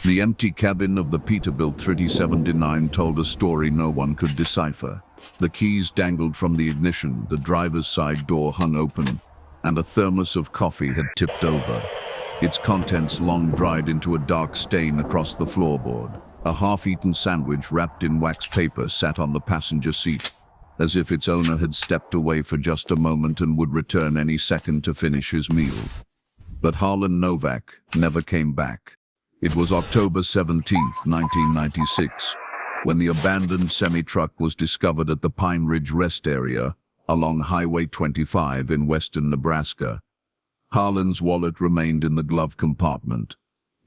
The empty cabin of the Peterbilt 3079 told a story no one could decipher. The keys dangled from the ignition, the driver's side door hung open, and a thermos of coffee had tipped over. Its contents long dried into a dark stain across the floorboard. A half-eaten sandwich wrapped in wax paper sat on the passenger seat, as if its owner had stepped away for just a moment and would return any second to finish his meal. But Harlan Novak never came back. It was October 17, 1996, when the abandoned semi-truck was discovered at the Pine Ridge Rest Area along Highway 25 in western Nebraska. Harlan's wallet remained in the glove compartment.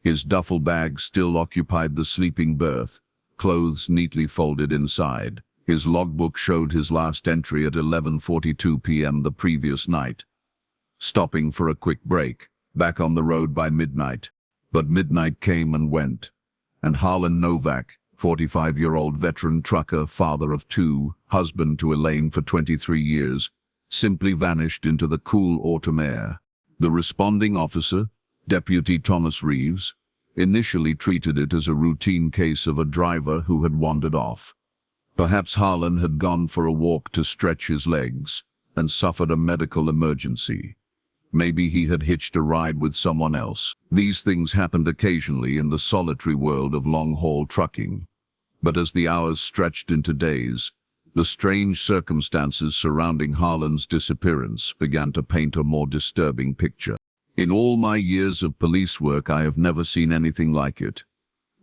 His duffel bag still occupied the sleeping berth, clothes neatly folded inside. His logbook showed his last entry at 11:42 p.m. the previous night, stopping for a quick break, back on the road by midnight. But midnight came and went, and Harlan Novak, 45-year-old veteran trucker, father of two, husband to Elaine for 23 years, simply vanished into the cool autumn air. The responding officer, Deputy Thomas Reeves, initially treated it as a routine case of a driver who had wandered off. Perhaps Harlan had gone for a walk to stretch his legs and suffered a medical emergency. Maybe he had hitched a ride with someone else. These things happened occasionally in the solitary world of long-haul trucking. But as the hours stretched into days, the strange circumstances surrounding Harlan's disappearance began to paint a more disturbing picture. In all my years of police work, I have never seen anything like it.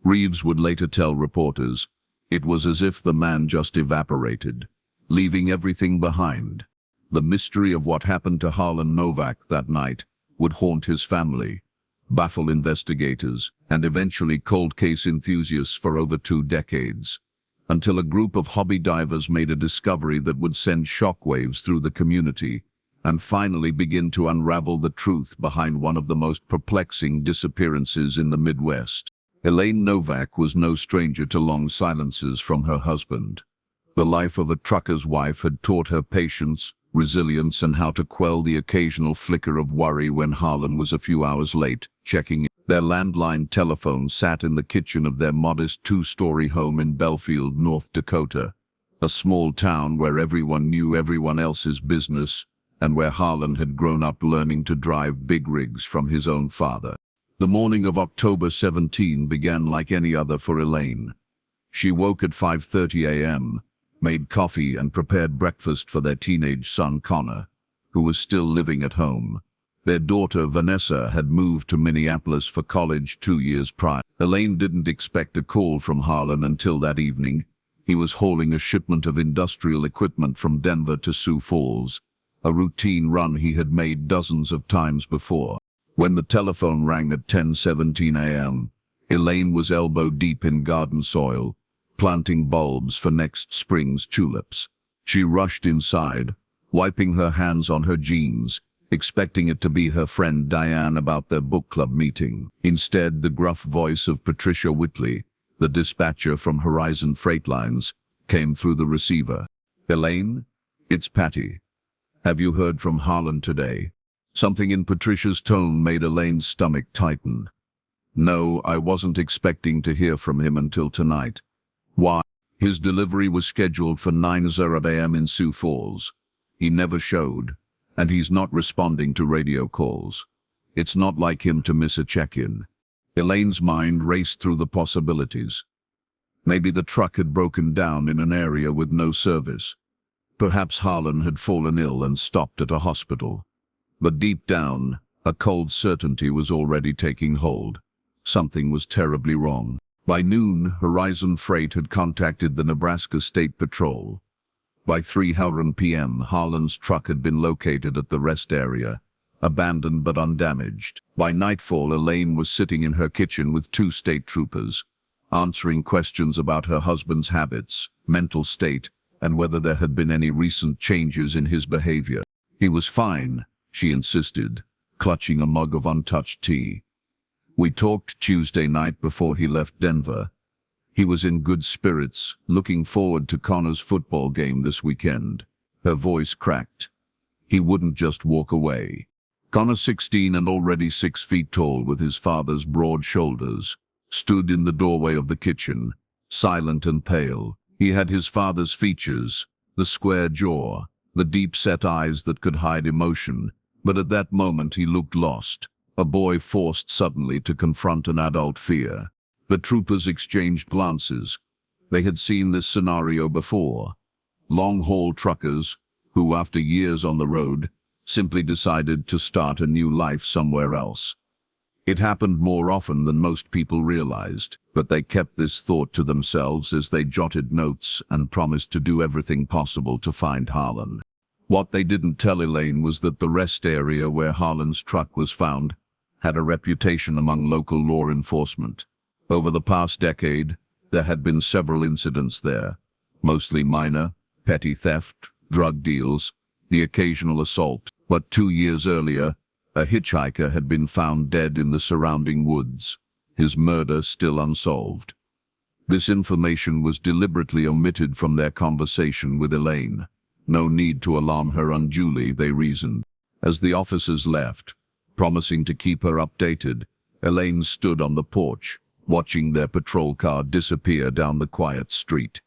Reeves would later tell reporters, it was as if the man just evaporated, leaving everything behind. The mystery of what happened to Harlan Novak that night would haunt his family, baffle investigators, and eventually cold case enthusiasts for over 2 decades, until a group of hobby divers made a discovery that would send shockwaves through the community and finally begin to unravel the truth behind one of the most perplexing disappearances in the Midwest. Elaine Novak was no stranger to long silences from her husband. The life of a trucker's wife had taught her patience, resilience, and how to quell the occasional flicker of worry when Harlan was a few hours late checking in. Their landline telephone sat in the kitchen of their modest 2-story home in Belfield, North Dakota, a small town where everyone knew everyone else's business and where Harlan had grown up learning to drive big rigs from his own father. The morning of October 17 began like any other for Elaine. She woke at 5:30 a.m., made coffee and prepared breakfast for their teenage son Connor, who was still living at home. Their daughter Vanessa had moved to Minneapolis for college 2 years prior. Elaine didn't expect a call from Harlan until that evening. He was hauling a shipment of industrial equipment from Denver to Sioux Falls, a routine run he had made dozens of times before. When the telephone rang at 10:17 a.m., Elaine was elbow-deep in garden soil, planting bulbs for next spring's tulips. She rushed inside, wiping her hands on her jeans, expecting it to be her friend Diane about their book club meeting. Instead, the gruff voice of Patricia Whitley, the dispatcher from Horizon Freight Lines, came through the receiver. "Elaine, it's Patty. Have you heard from Harlan today?" Something in Patricia's tone made Elaine's stomach tighten. "No, I wasn't expecting to hear from him until tonight." "Why?" "His delivery was scheduled for 9:00 a.m. in Sioux Falls. He never showed, and he's not responding to radio calls. It's not like him to miss a check-in." Elaine's mind raced through the possibilities. Maybe the truck had broken down in an area with no service. Perhaps Harlan had fallen ill and stopped at a hospital. But deep down, a cold certainty was already taking hold. Something was terribly wrong. By noon, Horizon Freight had contacted the Nebraska State Patrol. By 3:00 p.m., Harlan's truck had been located at the rest area, abandoned but undamaged. By nightfall, Elaine was sitting in her kitchen with 2 state troopers, answering questions about her husband's habits, mental state, and whether there had been any recent changes in his behavior. "He was fine," she insisted, clutching a mug of untouched tea. "We talked Tuesday night before he left Denver. He was in good spirits, looking forward to Connor's football game this weekend." Her voice cracked. "He wouldn't just walk away." Connor, 16 and already 6 feet tall with his father's broad shoulders, stood in the doorway of the kitchen, silent and pale. He had his father's features, the square jaw, the deep-set eyes that could hide emotion, but at that moment he looked lost, a boy forced suddenly to confront an adult fear. The troopers exchanged glances. They had seen this scenario before. Long-haul truckers, who after years on the road, simply decided to start a new life somewhere else. It happened more often than most people realized, but they kept this thought to themselves as they jotted notes and promised to do everything possible to find Harlan. What they didn't tell Elaine was that the rest area where Harlan's truck was found had a reputation among local law enforcement. Over the past decade, there had been several incidents there, mostly minor, petty theft, drug deals, the occasional assault. But 2 years earlier, a hitchhiker had been found dead in the surrounding woods, his murder still unsolved. This information was deliberately omitted from their conversation with Elaine. No need to alarm her unduly, they reasoned. As the officers left, promising to keep her updated, Elaine stood on the porch, watching their patrol car disappear down the quiet street.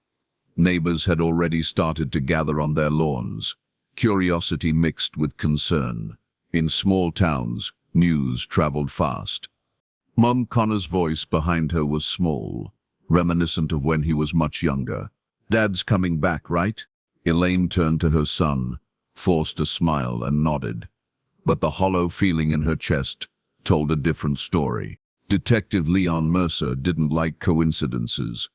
Neighbors had already started to gather on their lawns, curiosity mixed with concern. In small towns, news traveled fast. Mom Connor's voice behind her was small, reminiscent of when he was much younger. "Dad's coming back, right?" Elaine turned to her son, forced a smile and nodded. But the hollow feeling in her chest told a different story. Detective Leon Mercer didn't like coincidences.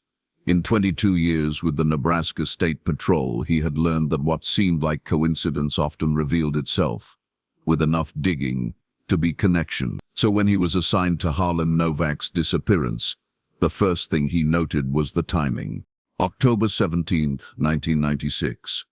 In 22 years with the Nebraska State Patrol, he had learned that what seemed like coincidence often revealed itself, with enough digging, to be connection. So when he was assigned to Harlan Novak's disappearance, the first thing he noted was the timing. October 17, 1996.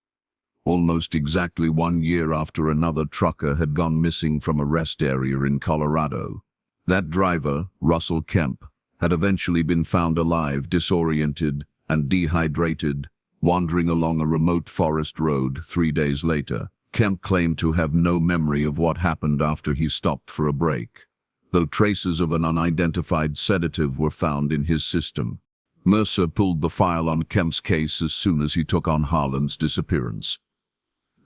Almost exactly 1 year after another trucker had gone missing from a rest area in Colorado. That driver, Russell Kemp, had eventually been found alive, disoriented and dehydrated, wandering along a remote forest road 3 days later. Kemp claimed to have no memory of what happened after he stopped for a break, though traces of an unidentified sedative were found in his system. Mercer pulled the file on Kemp's case as soon as he took on Harlan's disappearance.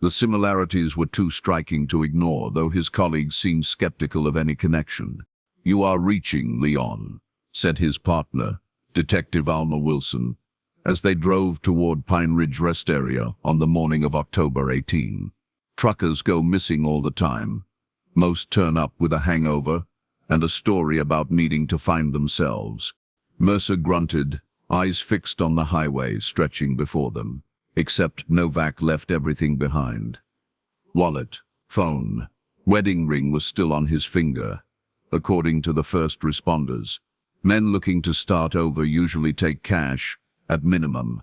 The similarities were too striking to ignore, though his colleagues seemed skeptical of any connection. "You are reaching, Leon," said his partner, Detective Alma Wilson, as they drove toward Pine Ridge Rest Area on the morning of October 18. Truckers go missing all the time. Most turn up with a hangover and a story about needing to find themselves. Mercer grunted, eyes fixed on the highway stretching before them. Except Novak left everything behind. Wallet, phone, wedding ring was still on his finger, according to the first responders. Men looking to start over usually take cash, at minimum.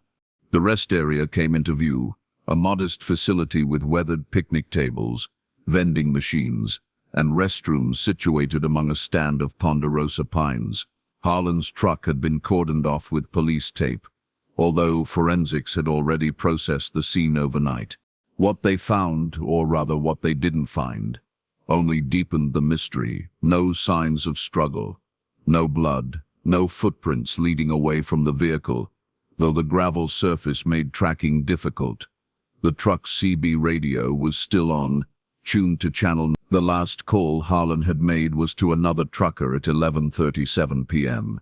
The rest area came into view, a modest facility with weathered picnic tables, vending machines, and restrooms situated among a stand of ponderosa pines. Harlan's truck had been cordoned off with police tape, although forensics had already processed the scene overnight. What they found, or rather what they didn't find, only deepened the mystery. No signs of struggle, no blood, no footprints leading away from the vehicle, though the gravel surface made tracking difficult. The truck's CB radio was still on, tuned to channel. The last call Harlan had made was to another trucker at 11:37 p.m.,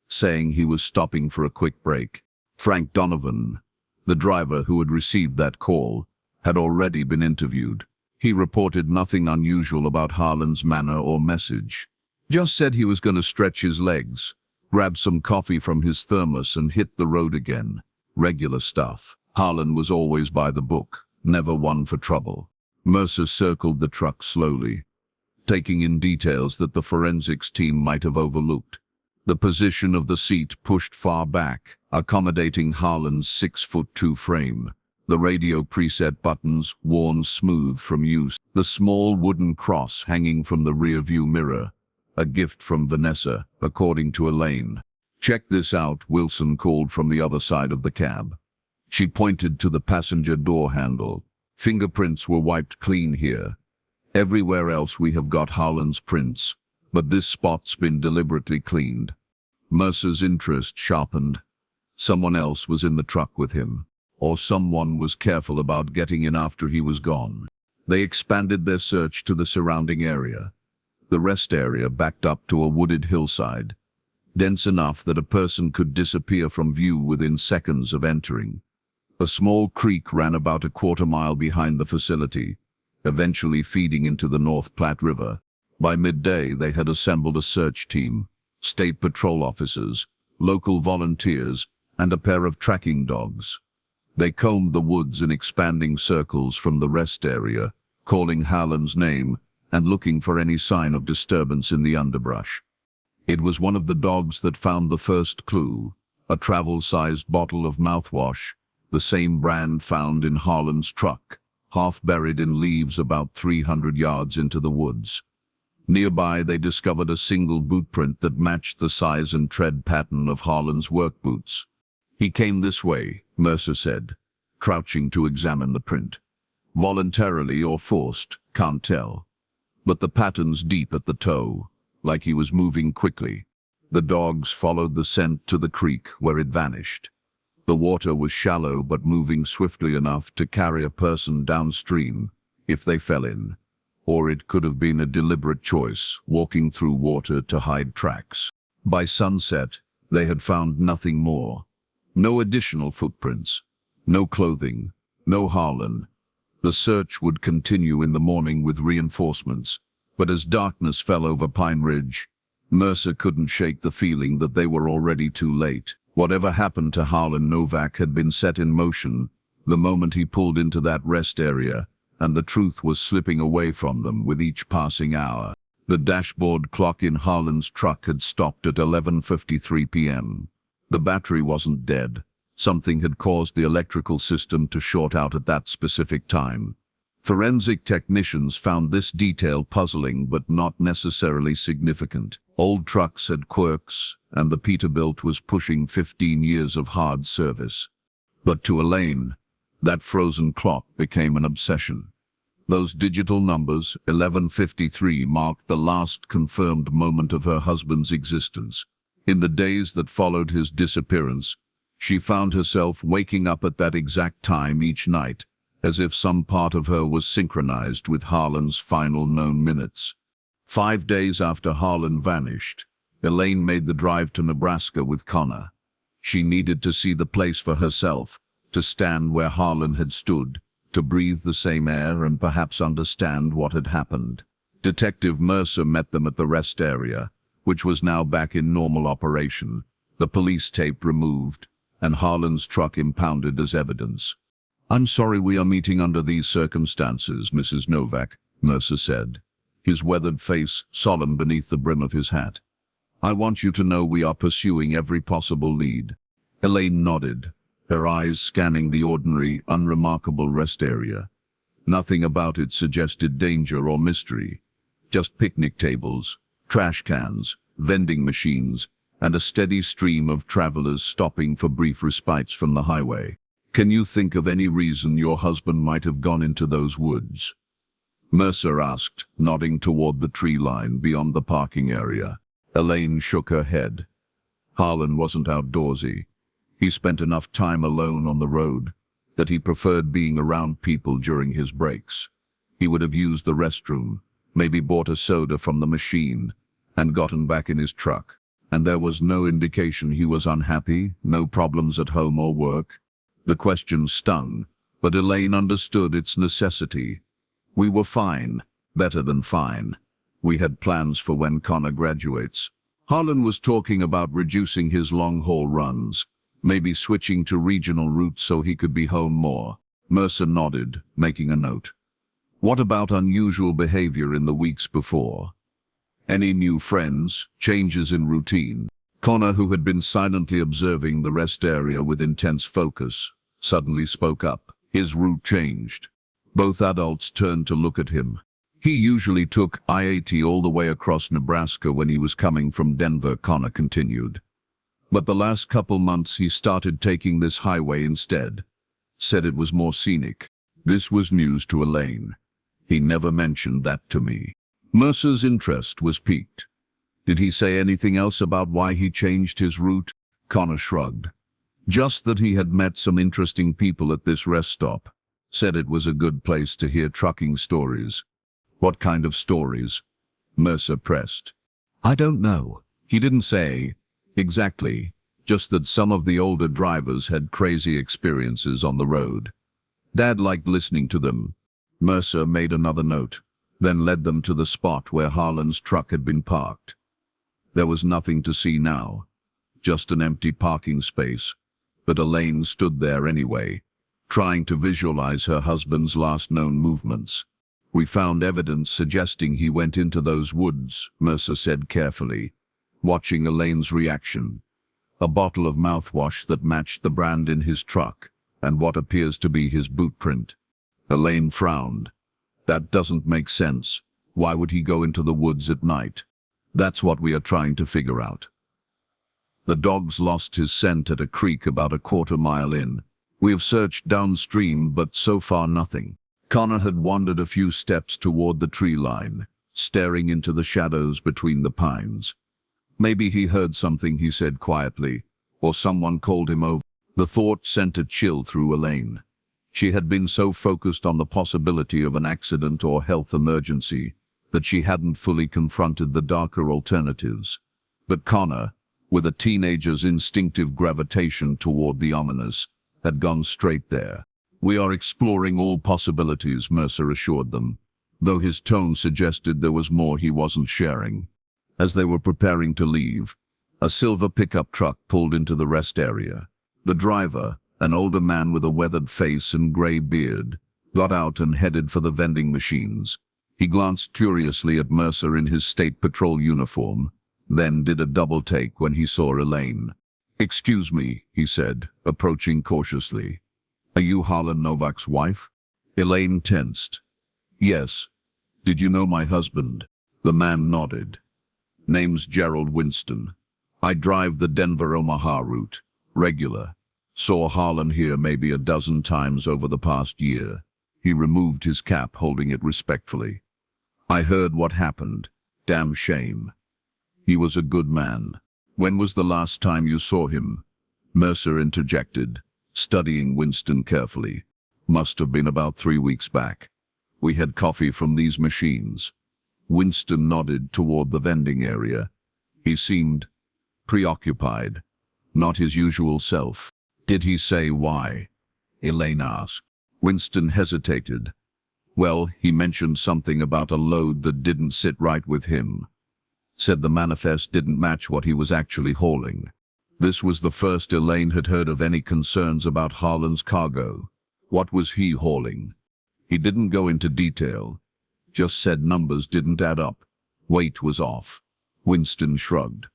saying he was stopping for a quick break. Frank Donovan, the driver who had received that call, had already been interviewed. He reported nothing unusual about Harlan's manner or message. Just said he was going to stretch his legs, grab some coffee from his thermos and hit the road again. Regular stuff. Harlan was always by the book, never one for trouble. Mercer circled the truck slowly, taking in details that the forensics team might have overlooked. The position of the seat pushed far back, accommodating Harlan's 6'2" frame. The radio preset buttons worn smooth from use. The small wooden cross hanging from the rearview mirror, a gift from Vanessa, according to Elaine. "Check this out," Wilson called from the other side of the cab. She pointed to the passenger door handle. "Fingerprints were wiped clean here. Everywhere else we have got Harlan's prints, but this spot's been deliberately cleaned." Mercer's interest sharpened. Someone else was in the truck with him, or someone was careful about getting in after he was gone. They expanded their search to the surrounding area. The rest area backed up to a wooded hillside, dense enough that a person could disappear from view within seconds of entering. A small creek ran about a quarter-mile behind the facility, eventually feeding into the North Platte River. By midday, they had assembled a search team, state patrol officers, local volunteers, and a pair of tracking dogs. They combed the woods in expanding circles from the rest area, calling Harlan's name and looking for any sign of disturbance in the underbrush. It was one of the dogs that found the first clue, a travel-sized bottle of mouthwash, the same brand found in Harlan's truck, half buried in leaves about 300 yards into the woods. Nearby, they discovered a single boot print that matched the size and tread pattern of Harlan's work boots. "He came this way," Mercer said, crouching to examine the print. "Voluntarily or forced, can't tell. But the pattern's deep at the toe, like he was moving quickly." The dogs followed the scent to the creek where it vanished. The water was shallow but moving swiftly enough to carry a person downstream if they fell in. Or it could have been a deliberate choice, walking through water to hide tracks. By sunset, they had found nothing more. No additional footprints, no clothing, no Harlan. The search would continue in the morning with reinforcements, but as darkness fell over Pine Ridge, Mercer couldn't shake the feeling that they were already too late. Whatever happened to Harlan Novak had been set in motion the moment he pulled into that rest area, and the truth was slipping away from them with each passing hour. The dashboard clock in Harlan's truck had stopped at 11:53 p.m. The battery wasn't dead. Something had caused the electrical system to short out at that specific time. Forensic technicians found this detail puzzling but not necessarily significant. Old trucks had quirks, and the Peterbilt was pushing 15 years of hard service. But to Elaine, that frozen clock became an obsession. Those digital numbers, 11:53, marked the last confirmed moment of her husband's existence. In the days that followed his disappearance, she found herself waking up at that exact time each night, as if some part of her was synchronized with Harlan's final known minutes. 5 days after Harlan vanished, Elaine made the drive to Nebraska with Connor. She needed to see the place for herself, to stand where Harlan had stood, to breathe the same air and perhaps understand what had happened. Detective Mercer met them at the rest area, which was now back in normal operation, the police tape removed, and Harlan's truck impounded as evidence. "I'm sorry we are meeting under these circumstances, Mrs. Novak," Mercer said, his weathered face solemn beneath the brim of his hat. "I want you to know we are pursuing every possible lead." Elaine nodded, her eyes scanning the ordinary, unremarkable rest area. Nothing about it suggested danger or mystery, just picnic tables, trash cans, vending machines, and a steady stream of travelers stopping for brief respites from the highway. "Can you think of any reason your husband might have gone into those woods?" Mercer asked, nodding toward the tree line beyond the parking area. Elaine shook her head. Harlan wasn't outdoorsy. He spent enough time alone on the road that he preferred being around people during his breaks. He would have used the restroom, maybe bought a soda from the machine, and gotten back in his truck. And there was no indication he was unhappy, no problems at home or work. The question stung, but Elaine understood its necessity. "We were fine, better than fine. We had plans for when Connor graduates." Harlan was talking about reducing his long-haul runs, maybe switching to regional routes so he could be home more. Mercer nodded, making a note. "What about unusual behavior in the weeks before? Any new friends, changes in routine?" Connor, who had been silently observing the rest area with intense focus, suddenly spoke up. His route changed. Both adults turned to look at him. "He usually took I-80 all the way across Nebraska when he was coming from Denver," Connor continued. "But the last couple months he started taking this highway instead. Said it was more scenic." This was news to Elaine. "He never mentioned that to me." Mercer's interest was piqued. Did he say anything else about why he changed his route? Connor shrugged. Just that he had met some interesting people at this rest stop. Said it was a good place to hear trucking stories. What kind of stories? Mercer pressed. I don't know. He didn't say exactly, just that some of the older drivers had crazy experiences on the road. Dad liked listening to them. Mercer made another note, then led them to the spot where Harlan's truck had been parked. There was nothing to see now, just an empty parking space, but Elaine stood there anyway, trying to visualize her husband's last known movements. We found evidence suggesting he went into those woods, Mercer said carefully, watching Elaine's reaction. A bottle of mouthwash that matched the brand in his truck, and what appears to be his boot print. Elaine frowned. That doesn't make sense. Why would he go into the woods at night? That's what we are trying to figure out. The dogs lost his scent at a creek about a quarter-mile in. We have searched downstream, but so far nothing. Connor had wandered a few steps toward the tree line, staring into the shadows between the pines. Maybe he heard something, he said quietly, or someone called him over. The thought sent a chill through Elaine. She had been so focused on the possibility of an accident or health emergency that she hadn't fully confronted the darker alternatives. But Connor, with a teenager's instinctive gravitation toward the ominous, had gone straight there. We are exploring all possibilities, Mercer assured them, though his tone suggested there was more he wasn't sharing. As they were preparing to leave, a silver pickup truck pulled into the rest area. The driver, an older man with a weathered face and gray beard, got out and headed for the vending machines. He glanced curiously at Mercer in his state patrol uniform, then did a double take when he saw Elaine. Excuse me, he said, approaching cautiously. Are you Harlan Novak's wife? Elaine tensed. Yes. Did you know my husband? The man nodded. Name's Gerald Winston. I drive the Denver-Omaha route. Regular. Saw Harlan here maybe a dozen times over the past year. He removed his cap, holding it respectfully. I heard what happened. Damn shame. He was a good man. When was the last time you saw him? Mercer interjected, studying Winston carefully. Must have been about 3 weeks back. We had coffee from these machines. Winston nodded toward the vending area. He seemed preoccupied, not his usual self. Did he say why? Elaine asked. Winston hesitated. Well, he mentioned something about a load that didn't sit right with him. Said the manifest didn't match what he was actually hauling. This was the first Elaine had heard of any concerns about Harlan's cargo. What was he hauling? He didn't go into detail, just said numbers didn't add up. Weight was off. Winston shrugged.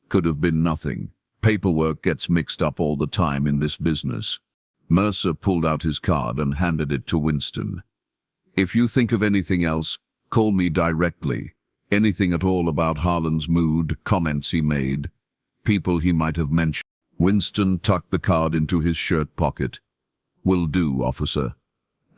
Could have been nothing. Paperwork gets mixed up all the time in this business. Mercer pulled out his card and handed it to Winston. If you think of anything else, call me directly. Anything at all about Harlan's mood, comments he made, people he might have mentioned. Winston tucked the card into his shirt pocket. Will do, officer.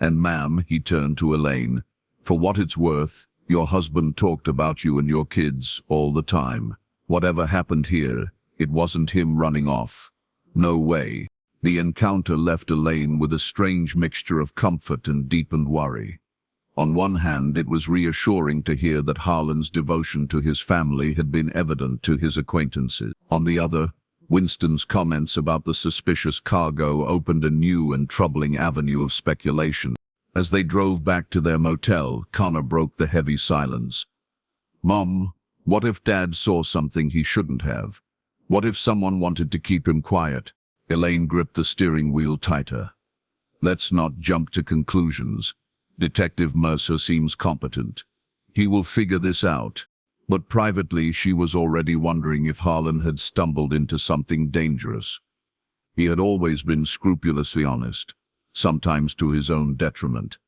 And ma'am, he turned to Elaine, for what it's worth, your husband talked about you and your kids all the time. Whatever happened here, it wasn't him running off. No way. The encounter left Elaine with a strange mixture of comfort and deepened worry. On one hand, it was reassuring to hear that Harlan's devotion to his family had been evident to his acquaintances. On the other, Winston's comments about the suspicious cargo opened a new and troubling avenue of speculation. As they drove back to their motel, Connor broke the heavy silence. Mom, what if Dad saw something he shouldn't have? What if someone wanted to keep him quiet? Elaine gripped the steering wheel tighter. Let's not jump to conclusions. Detective Mercer seems competent. He will figure this out. But privately, she was already wondering if Harlan had stumbled into something dangerous. He had always been scrupulously honest, sometimes to his own detriment.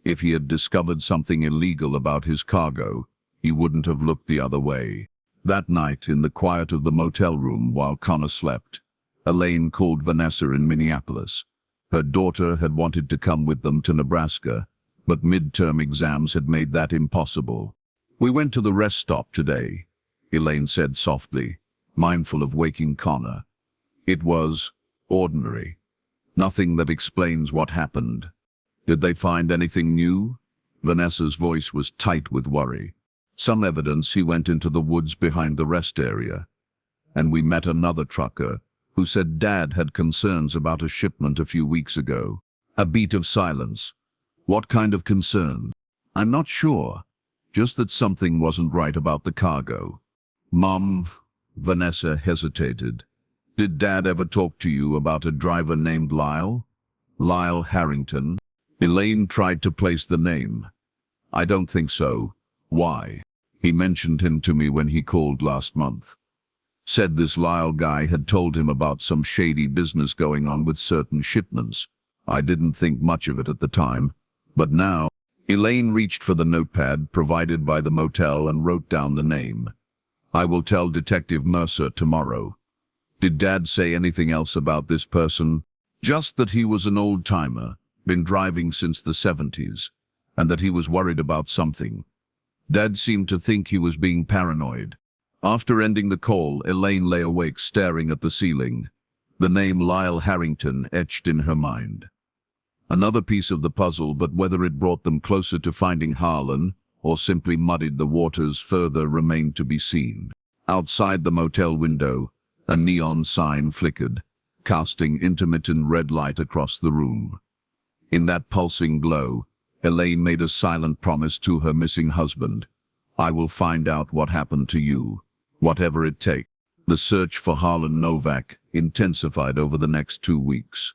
If he had discovered something illegal about his cargo, he wouldn't have looked the other way. That night, in the quiet of the motel room while Connor slept, Elaine called Vanessa in Minneapolis. Her daughter had wanted to come with them to Nebraska, but midterm exams had made that impossible. We went to the rest stop today. Elaine said softly, mindful of waking Connor. It was ordinary. Nothing that explains what happened. Did they find anything new? Vanessa's voice was tight with worry. Some evidence. He went into the woods behind the rest area. And we met another trucker who said Dad had concerns about a shipment a few weeks ago. A beat of silence. What kind of concern? I'm not sure. Just that something wasn't right about the cargo. Mom, Vanessa hesitated. Did Dad ever talk to you about a driver named Lyle? Lyle Harrington? Elaine tried to place the name. I don't think so. Why? He mentioned him to me when he called last month. Said this Lyle guy had told him about some shady business going on with certain shipments. I didn't think much of it at the time, but now... Elaine reached for the notepad provided by the motel and wrote down the name. I will tell Detective Mercer tomorrow. Did Dad say anything else about this person? Just that he was an old-timer, been driving since the 70s, and that he was worried about something. Dad seemed to think he was being paranoid. After ending the call, Elaine lay awake staring at the ceiling, the name Lyle Harrington etched in her mind. Another piece of the puzzle, but whether it brought them closer to finding Harlan or simply muddied the waters further remained to be seen. Outside the motel window, a neon sign flickered, casting intermittent red light across the room. In that pulsing glow, Elaine made a silent promise to her missing husband. I will find out what happened to you, whatever it takes. The search for Harlan Novak intensified over the next 2 weeks.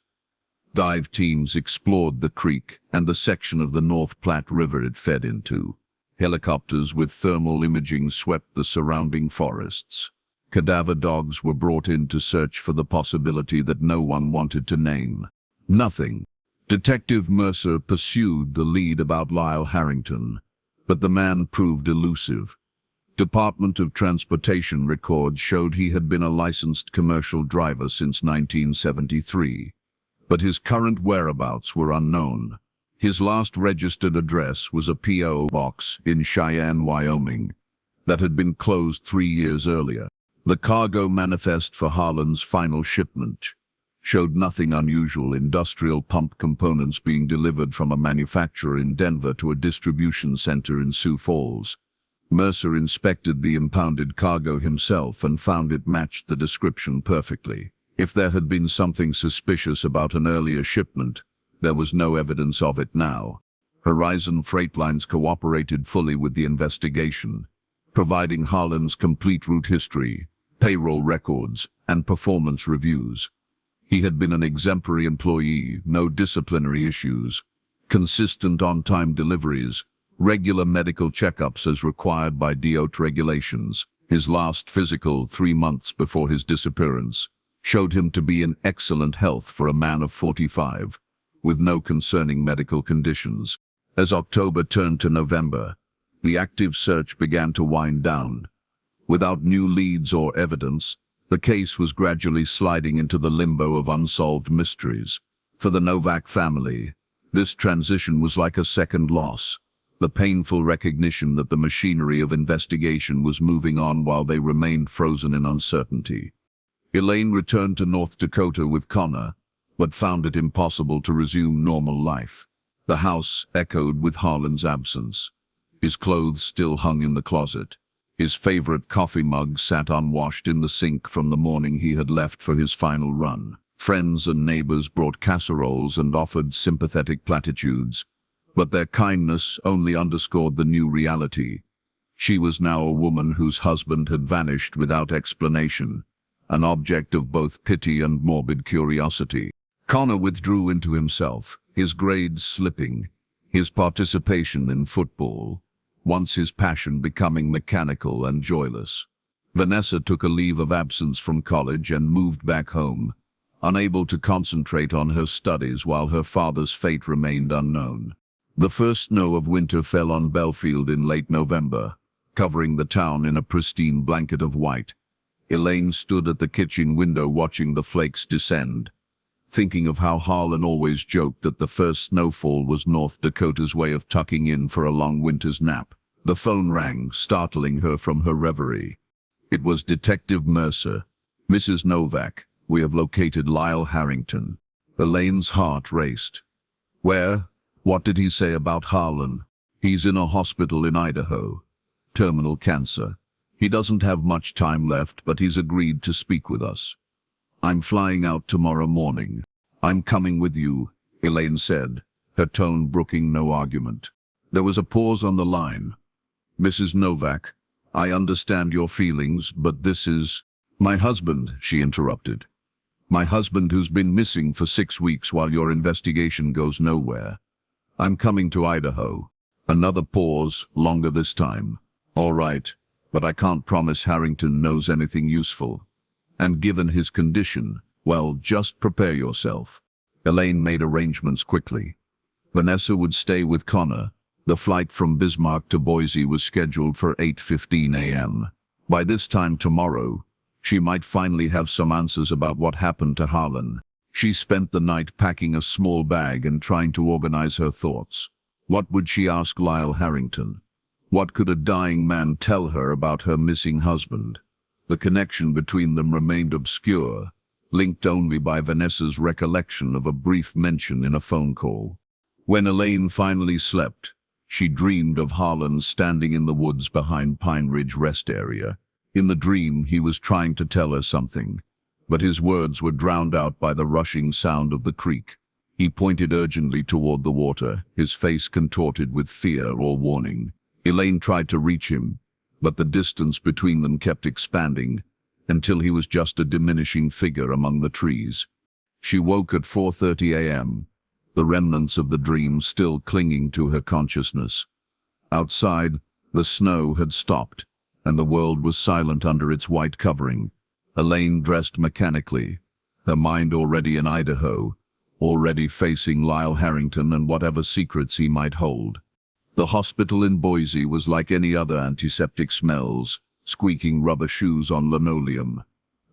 Dive teams explored the creek and the section of the North Platte River it fed into. Helicopters with thermal imaging swept the surrounding forests. Cadaver dogs were brought in to search for the possibility that no one wanted to name. Nothing. Detective Mercer pursued the lead about Lyle Harrington, but the man proved elusive. Department of Transportation records showed he had been a licensed commercial driver since 1973. But his current whereabouts were unknown. His last registered address was a P.O. box in Cheyenne, Wyoming, that had been closed 3 years earlier. The cargo manifest for Harlan's final shipment showed nothing unusual: industrial pump components being delivered from a manufacturer in Denver to a distribution center in Sioux Falls. Mercer inspected the impounded cargo himself and found it matched the description perfectly. If there had been something suspicious about an earlier shipment, there was no evidence of it now. Horizon Freight Lines cooperated fully with the investigation, providing Harlan's complete route history, payroll records, and performance reviews. He had been an exemplary employee, no disciplinary issues, consistent on-time deliveries, regular medical checkups as required by DOT regulations. His last physical, 3 months before his disappearance, showed him to be in excellent health for a man of 45, with no concerning medical conditions. As October turned to November, the active search began to wind down. Without new leads or evidence, the case was gradually sliding into the limbo of unsolved mysteries. For the Novak family, this transition was like a second loss, the painful recognition that the machinery of investigation was moving on while they remained frozen in uncertainty. Elaine returned to North Dakota with Connor, but found it impossible to resume normal life. The house echoed with Harlan's absence. His clothes still hung in the closet. His favorite coffee mug sat unwashed in the sink from the morning he had left for his final run. Friends and neighbors brought casseroles and offered sympathetic platitudes, but their kindness only underscored the new reality. She was now a woman whose husband had vanished without explanation, an object of both pity and morbid curiosity. Connor withdrew into himself, his grades slipping, his participation in football, once his passion becoming mechanical and joyless. Vanessa took a leave of absence from college and moved back home, unable to concentrate on her studies while her father's fate remained unknown. The first snow of winter fell on Baffled in late November, covering the town in a pristine blanket of white. Elaine stood at the kitchen window watching the flakes descend, thinking of how Harlan always joked that the first snowfall was North Dakota's way of tucking in for a long winter's nap. The phone rang, startling her from her reverie. It was Detective Mercer. Mrs. Novak, we have located Lyle Harrington. Elaine's heart raced. Where? What did he say about Harlan? He's in a hospital in Idaho. Terminal cancer. He doesn't have much time left, but he's agreed to speak with us. I'm flying out tomorrow morning. I'm coming with you, Elaine said, her tone brooking no argument. There was a pause on the line. Mrs. Novak, I understand your feelings, but this is... My husband, she interrupted. My husband who's been missing for 6 weeks while your investigation goes nowhere. I'm coming to Idaho. Another pause, longer this time. All right, but I can't promise Harrington knows anything useful. And given his condition, well, just prepare yourself. Elaine made arrangements quickly. Vanessa would stay with Connor. The flight from Bismarck to Boise was scheduled for 8:15 a.m. By this time tomorrow, she might finally have some answers about what happened to Harlan. She spent the night packing a small bag and trying to organize her thoughts. What would she ask Lyle Harrington? What could a dying man tell her about her missing husband? The connection between them remained obscure, linked only by Vanessa's recollection of a brief mention in a phone call. When Elaine finally slept, she dreamed of Harlan standing in the woods behind Pine Ridge Rest Area. In the dream, he was trying to tell her something, but his words were drowned out by the rushing sound of the creek. He pointed urgently toward the water, his face contorted with fear or warning. Elaine tried to reach him, but the distance between them kept expanding until he was just a diminishing figure among the trees. She woke at 4:30 a.m., the remnants of the dream still clinging to her consciousness. Outside, the snow had stopped, and the world was silent under its white covering. Elaine dressed mechanically, her mind already in Idaho, already facing Lyle Harrington and whatever secrets he might hold. The hospital in Boise was like any other antiseptic smells, squeaking rubber shoes on linoleum.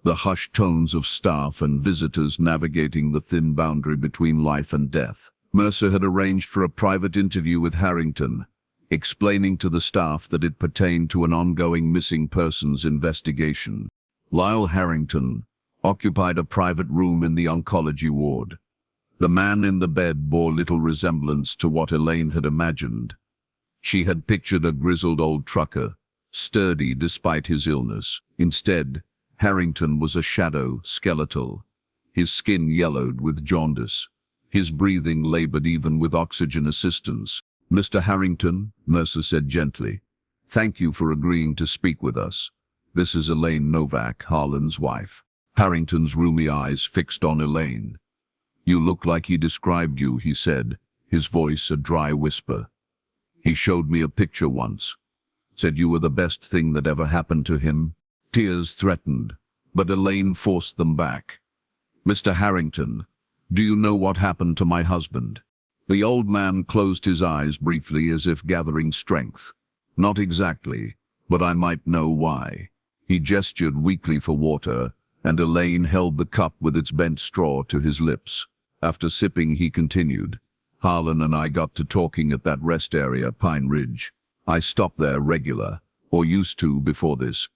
The hushed tones of staff and visitors navigating the thin boundary between life and death. Mercer had arranged for a private interview with Harrington, explaining to the staff that it pertained to an ongoing missing persons investigation. Lyle Harrington occupied a private room in the oncology ward. The man in the bed bore little resemblance to what Elaine had imagined. She had pictured a grizzled old trucker, sturdy despite his illness. Instead, Harrington was a shadow, skeletal. His skin yellowed with jaundice. His breathing labored even with oxygen assistance. "Mr. Harrington," Mercer said gently, "thank you for agreeing to speak with us. This is Elaine Novak, Harlan's wife." Harrington's rheumy eyes fixed on Elaine. "You look like he described you," he said, his voice a dry whisper. "He showed me a picture once. Said you were the best thing that ever happened to him." Tears threatened, but Elaine forced them back. "Mr. Harrington, do you know what happened to my husband?" The old man closed his eyes briefly as if gathering strength. "Not exactly, but I might know why." He gestured weakly for water, and Elaine held the cup with its bent straw to his lips. After sipping, he continued, "Harlan and I got to talking at that rest area, Pine Ridge. I stopped there regular, or used to before this."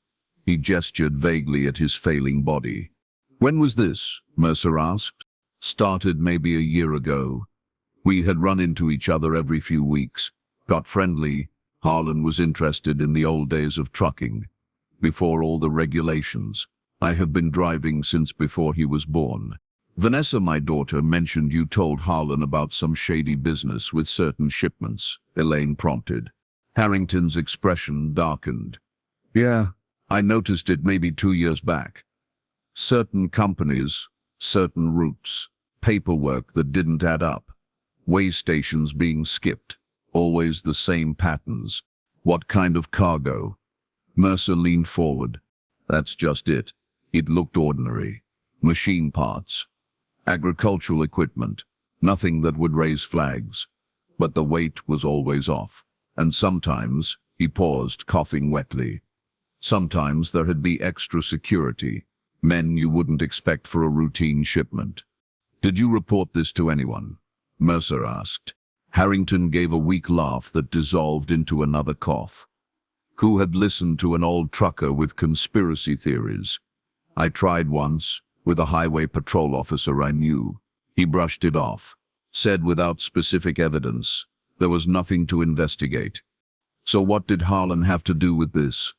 He gestured vaguely at his failing body. "When was this?" Mercer asked. "Started maybe a year ago. We had run into each other every few weeks, got friendly. Harlan was interested in the old days of trucking, before all the regulations. I have been driving since before he was born. Vanessa, my daughter, mentioned you told Harlan about some shady business with certain shipments," Elaine prompted. Harrington's expression darkened. "Yeah, I noticed it maybe 2 years back. Certain companies, certain routes, paperwork that didn't add up, way stations being skipped, always the same patterns. What kind of cargo?" Mercer leaned forward. "That's just it. It looked ordinary. Machine parts, agricultural equipment, nothing that would raise flags. But the weight was always off. And sometimes," he paused, coughing wetly, "sometimes there had be extra security, men you wouldn't expect for a routine shipment." "Did you report this to anyone?" Mercer asked. Harrington gave a weak laugh that dissolved into another cough. Who had listened to an old trucker with conspiracy theories? I tried once, with a highway patrol officer I knew. He brushed it off, said without specific evidence, there was nothing to investigate. So what did Harlan have to do with this?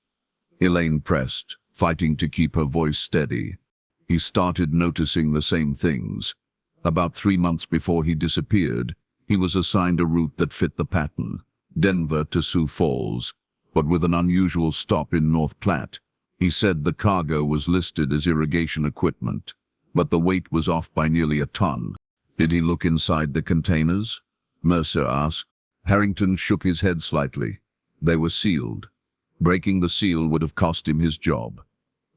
Elaine pressed, fighting to keep her voice steady. He started noticing the same things. About 3 months before he disappeared, he was assigned a route that fit the pattern, Denver to Sioux Falls, but with an unusual stop in North Platte. He said the cargo was listed as irrigation equipment, but the weight was off by nearly a ton. Did he look inside the containers? Mercer asked. Harrington shook his head slightly. They were sealed. Breaking the seal would have cost him his job.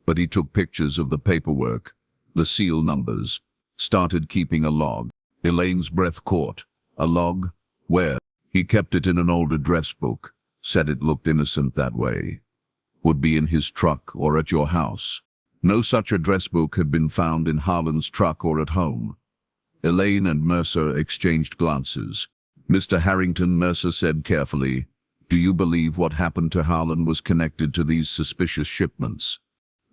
But he took pictures of the paperwork, the seal numbers, started keeping a log. Elaine's breath caught. A log? Where? He kept it in an old address book. Said it looked innocent that way. Would be in his truck or at your house. No such address book had been found in Harlan's truck or at home. Elaine and Mercer exchanged glances. Mr. Harrington, Mercer said carefully, do you believe what happened to Harlan was connected to these suspicious shipments?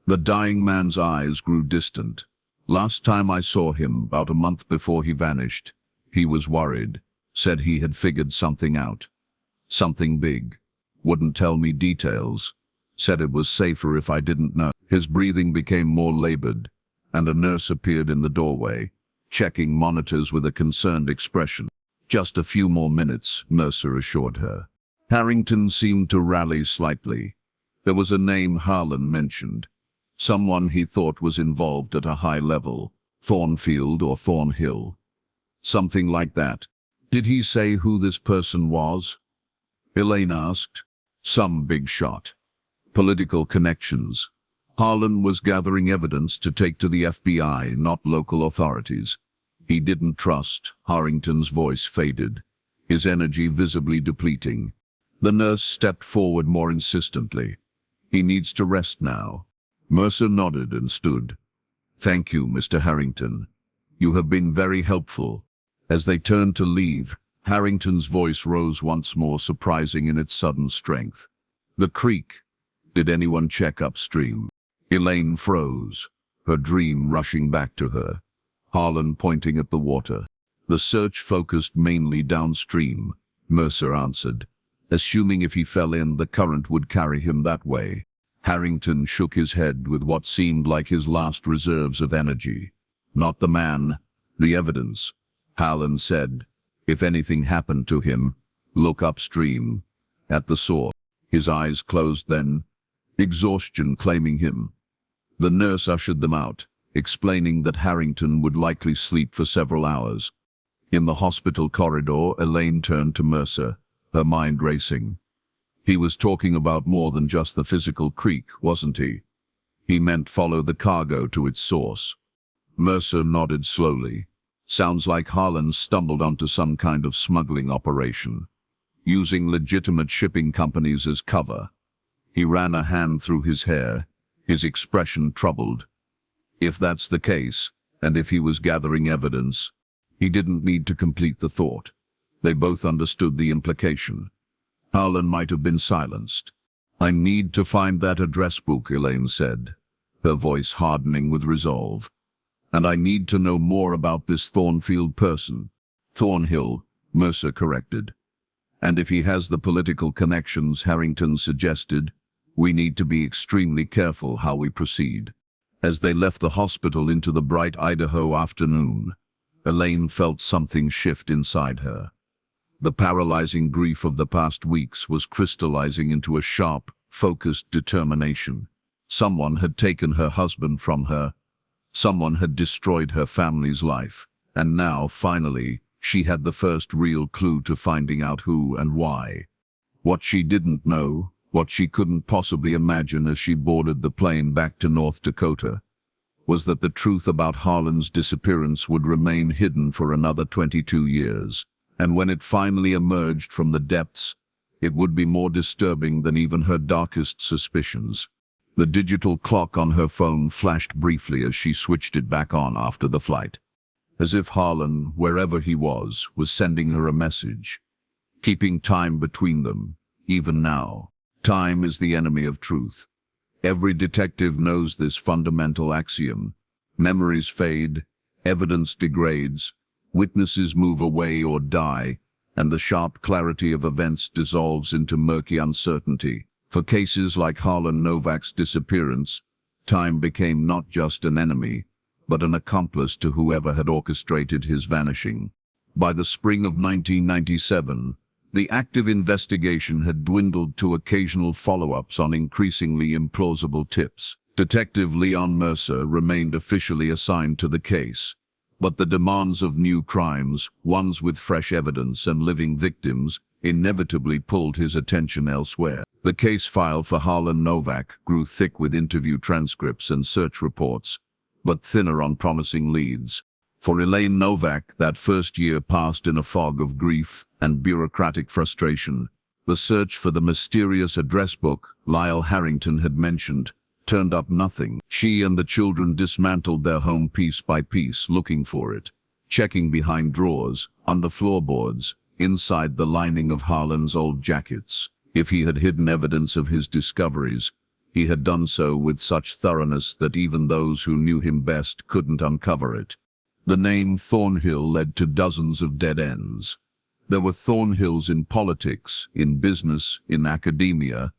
The dying man's eyes grew distant. Last time I saw him, about a month before he vanished, he was worried, said he had figured something out. Something big. Wouldn't tell me details. Said it was safer if I didn't know. His breathing became more labored, and a nurse appeared in the doorway, checking monitors with a concerned expression. Just a few more minutes, Mercer assured her. Harrington seemed to rally slightly. There was a name Harlan mentioned. Someone he thought was involved at a high level. Thornfield or Thornhill. Something like that. Did he say who this person was? Elaine asked. Some big shot. Political connections. Harlan was gathering evidence to take to the FBI, not local authorities. He didn't trust. Harrington's voice faded, his energy visibly depleting. The nurse stepped forward more insistently. He needs to rest now. Mercer nodded and stood. Thank you, Mr. Harrington. You have been very helpful. As they turned to leave, Harrington's voice rose once more, surprising in its sudden strength. The creek. Did anyone check upstream? Elaine froze, her dream rushing back to her. Harlan pointing at the water. The search focused mainly downstream, Mercer answered, assuming if he fell in, the current would carry him that way. Harrington shook his head with what seemed like his last reserves of energy. Not the man, the evidence. Harlan said, if anything happened to him, look upstream, at the source. His eyes closed then, exhaustion claiming him. The nurse ushered them out, explaining that Harrington would likely sleep for several hours. In the hospital corridor, Elaine turned to Mercer, her mind racing. He was talking about more than just the physical creek, wasn't he? He meant follow the cargo to its source. Mercer nodded slowly. Sounds like Harlan stumbled onto some kind of smuggling operation, using legitimate shipping companies as cover. He ran a hand through his hair, his expression troubled. If that's the case, and if he was gathering evidence, he didn't need to complete the thought. They both understood the implication. Harlan might have been silenced. I need to find that address book, Elaine said, her voice hardening with resolve. And I need to know more about this Thornfield person. Thornhill, Mercer corrected. And if he has the political connections Harrington suggested, we need to be extremely careful how we proceed. As they left the hospital into the bright Idaho afternoon, Elaine felt something shift inside her. The paralyzing grief of the past weeks was crystallizing into a sharp, focused determination. Someone had taken her husband from her. Someone had destroyed her family's life. And now, finally, she had the first real clue to finding out who and why. What she didn't know, what she couldn't possibly imagine as she boarded the plane back to North Dakota, was that the truth about Harlan's disappearance would remain hidden for another 22 years. And when it finally emerged from the depths, it would be more disturbing than even her darkest suspicions. The digital clock on her phone flashed briefly as she switched it back on after the flight, as if Harlan, wherever he was sending her a message, keeping time between them, even now. Time is the enemy of truth. Every detective knows this fundamental axiom. Memories fade, evidence degrades, witnesses move away or die, and the sharp clarity of events dissolves into murky uncertainty. For cases like Harlan Novak's disappearance, time became not just an enemy, but an accomplice to whoever had orchestrated his vanishing. By the spring of 1997, the active investigation had dwindled to occasional follow-ups on increasingly implausible tips. Detective Leon Mercer remained officially assigned to the case, but the demands of new crimes, ones with fresh evidence and living victims, inevitably pulled his attention elsewhere. The case file for Harlan Novak grew thick with interview transcripts and search reports, but thinner on promising leads. For Elaine Novak, that first year passed in a fog of grief and bureaucratic frustration. The search for the mysterious address book Lyle Harrington had mentioned turned up nothing. She and the children dismantled their home piece by piece, looking for it, checking behind drawers, under floorboards, inside the lining of Harlan's old jackets. If he had hidden evidence of his discoveries, he had done so with such thoroughness that even those who knew him best couldn't uncover it. The name Thornhill led to dozens of dead ends. There were Thornhills in politics, in business, in academia,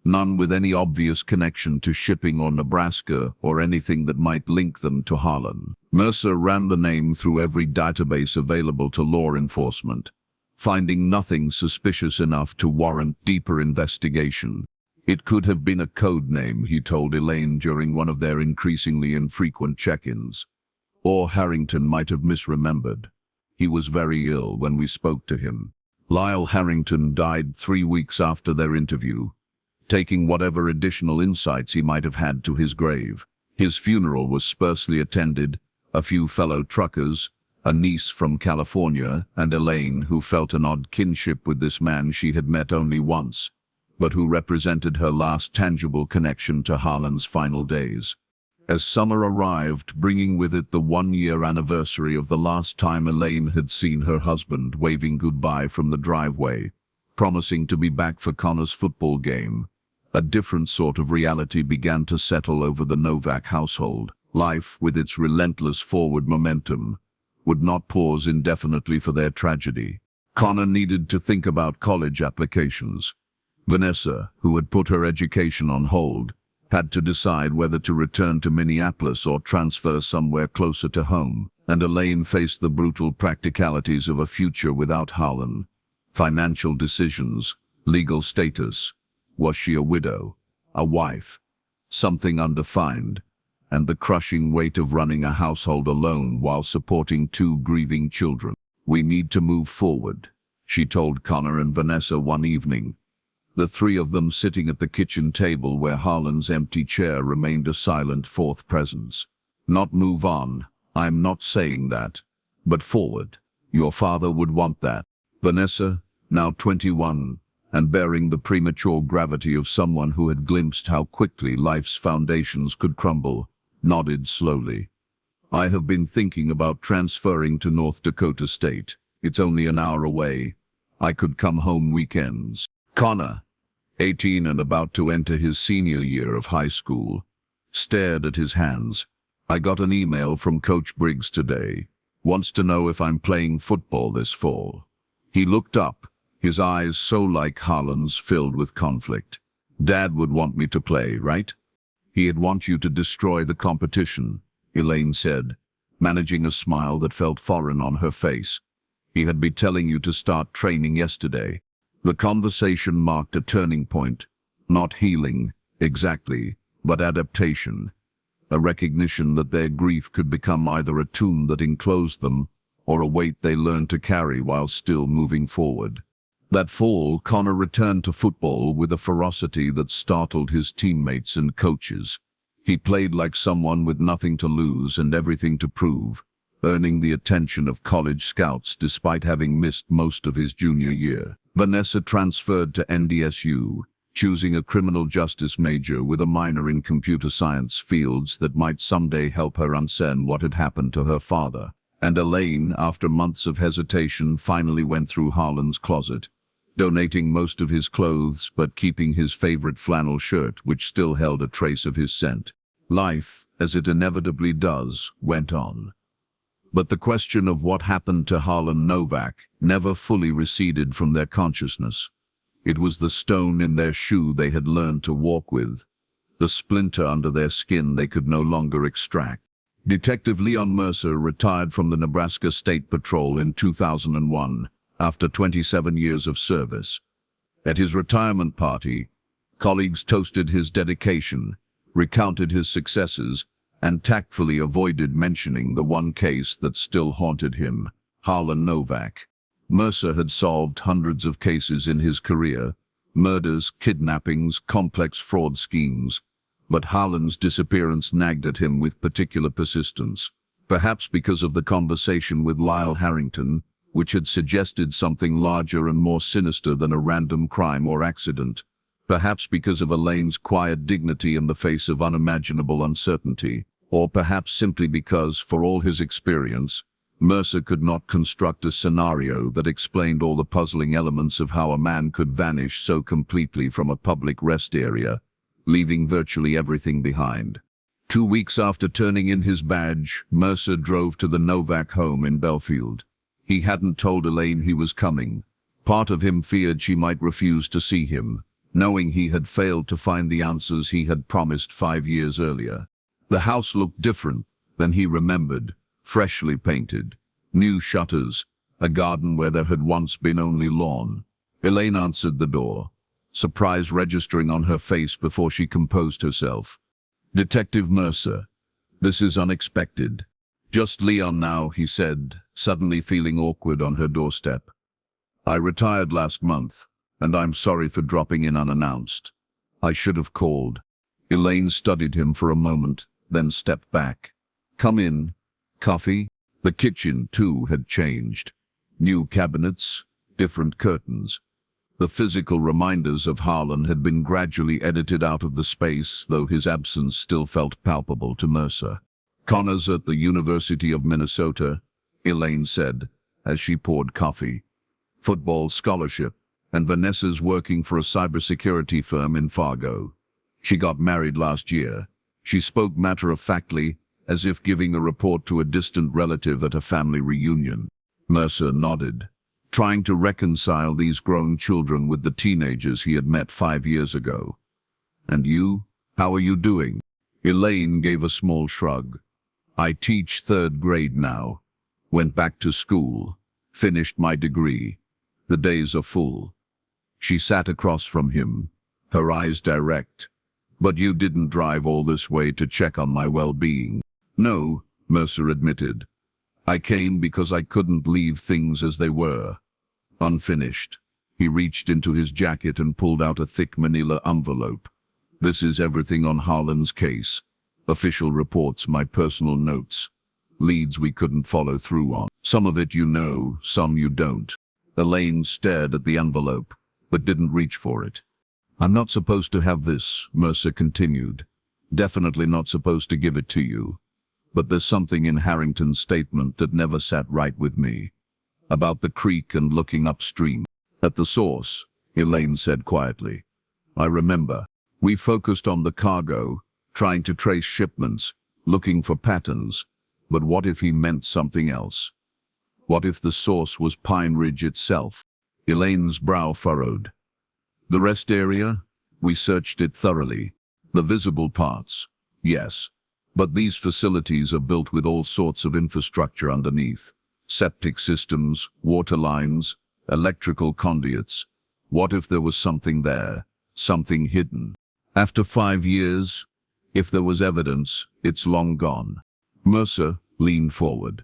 none with any obvious connection to shipping or Nebraska or anything that might link them to Harlan. Mercer ran the name through every database available to law enforcement, finding nothing suspicious enough to warrant deeper investigation. It could have been a code name, he told Elaine during one of their increasingly infrequent check-ins. Or Harrington might have misremembered. He was very ill when we spoke to him. Lyle Harrington died 3 weeks after their interview, taking whatever additional insights he might have had to his grave. His funeral was sparsely attended, a few fellow truckers, a niece from California, and Elaine, who felt an odd kinship with this man she had met only once, but who represented her last tangible connection to Harlan's final days. As summer arrived, bringing with it the 1-year anniversary of the last time Elaine had seen her husband waving goodbye from the driveway, promising to be back for Connor's football game, a different sort of reality began to settle over the Novak household. Life, with its relentless forward momentum, would not pause indefinitely for their tragedy. Connor needed to think about college applications. Vanessa, who had put her education on hold, had to decide whether to return to Minneapolis or transfer somewhere closer to home, and Elaine faced the brutal practicalities of a future without Harlan. Financial decisions, legal status. Was she a widow, a wife, something undefined, and the crushing weight of running a household alone while supporting 2 grieving children. "We need to move forward," she told Connor and Vanessa one evening, the 3 of them sitting at the kitchen table where Harlan's empty chair remained a silent fourth presence. "Not move on, I'm not saying that, but forward. Your father would want that." Vanessa, now 21, and bearing the premature gravity of someone who had glimpsed how quickly life's foundations could crumble, nodded slowly. "I have been thinking about transferring to North Dakota State. It's only an hour away. I could come home weekends." Connor, 18 and about to enter his senior year of high school, stared at his hands. "I got an email from Coach Briggs today. Wants to know if I'm playing football this fall." He looked up, his eyes so like Harlan's, filled with conflict. "Dad would want me to play, right?" "He'd want you to destroy the competition," Elaine said, managing a smile that felt foreign on her face. "He had been telling you to start training yesterday." The conversation marked a turning point, not healing, exactly, but adaptation, a recognition that their grief could become either a tomb that enclosed them or a weight they learned to carry while still moving forward. That fall, Connor returned to football with a ferocity that startled his teammates and coaches. He played like someone with nothing to lose and everything to prove, earning the attention of college scouts despite having missed most of his junior year. Vanessa transferred to NDSU, choosing a criminal justice major with a minor in computer science, fields that might someday help her unlearn what had happened to her father. And Elaine, after months of hesitation, finally went through Harlan's closet. donating most of his clothes but keeping his favorite flannel shirt, which still held a trace of his scent. Life, as it inevitably does, went on. But the question of what happened to Harlan Novak never fully receded from their consciousness. It was the stone in their shoe they had learned to walk with, the splinter under their skin they could no longer extract. Detective Leon Mercer retired from the Nebraska State Patrol in 2001 after 27 years of service. At his retirement party, colleagues toasted his dedication, recounted his successes, and tactfully avoided mentioning the one case that still haunted him, Harlan Novak. Mercer had solved hundreds of cases in his career, murders, kidnappings, complex fraud schemes, but Harlan's disappearance nagged at him with particular persistence, perhaps because of the conversation with Lyle Harrington, which had suggested something larger and more sinister than a random crime or accident, perhaps because of Elaine's quiet dignity in the face of unimaginable uncertainty, or perhaps simply because, for all his experience, Mercer could not construct a scenario that explained all the puzzling elements of how a man could vanish so completely from a public rest area, leaving virtually everything behind. 2 weeks after turning in his badge, Mercer drove to the Novak home in Baffled. He hadn't told Elaine he was coming. Part of him feared she might refuse to see him, knowing he had failed to find the answers he had promised 5 years earlier. The house looked different than he remembered, freshly painted, new shutters, a garden where there had once been only lawn. Elaine answered the door, surprise registering on her face before she composed herself. "Detective Mercer, this is unexpected." "Just Leon now," he said, suddenly feeling awkward on her doorstep. "I retired last month, and I'm sorry for dropping in unannounced. I should have called." Elaine studied him for a moment, then stepped back. "Come in. Coffee?" The kitchen, too, had changed. New cabinets, different curtains. The physical reminders of Harlan had been gradually edited out of the space, though his absence still felt palpable to Mercer. "Connor's at the University of Minnesota," Elaine said, as she poured coffee. "Football scholarship, and Vanessa's working for a cybersecurity firm in Fargo. She got married last year." She spoke matter-of-factly, as if giving a report to a distant relative at a family reunion. Mercer nodded, trying to reconcile these grown children with the teenagers he had met 5 years ago. "And you? How are you doing?" Elaine gave a small shrug. "I teach 3rd grade now. Went back to school. Finished my degree. The days are full." She sat across from him, her eyes direct. "But you didn't drive all this way to check on my well-being." "No," Mercer admitted. "I came because I couldn't leave things as they were." Unfinished. He reached into his jacket and pulled out a thick manila envelope. "This is everything on Harlan's case. Official reports, my personal notes. Leads we couldn't follow through on. Some of it you know, some you don't." Elaine stared at the envelope, but didn't reach for it. "I'm not supposed to have this," Mercer continued. "Definitely not supposed to give it to you. But there's something in Harrington's statement that never sat right with me. About the creek and looking upstream." "At the source," Elaine said quietly. "I remember. We focused on the cargo, trying to trace shipments, looking for patterns. But what if he meant something else? What if the source was Pine Ridge itself?" Elaine's brow furrowed. "The rest area? We searched it thoroughly. The visible parts, yes. But these facilities are built with all sorts of infrastructure underneath. Septic systems, water lines, electrical conduits. What if there was something there, something hidden? After 5 years, if there was evidence, it's long gone." Mercer leaned forward.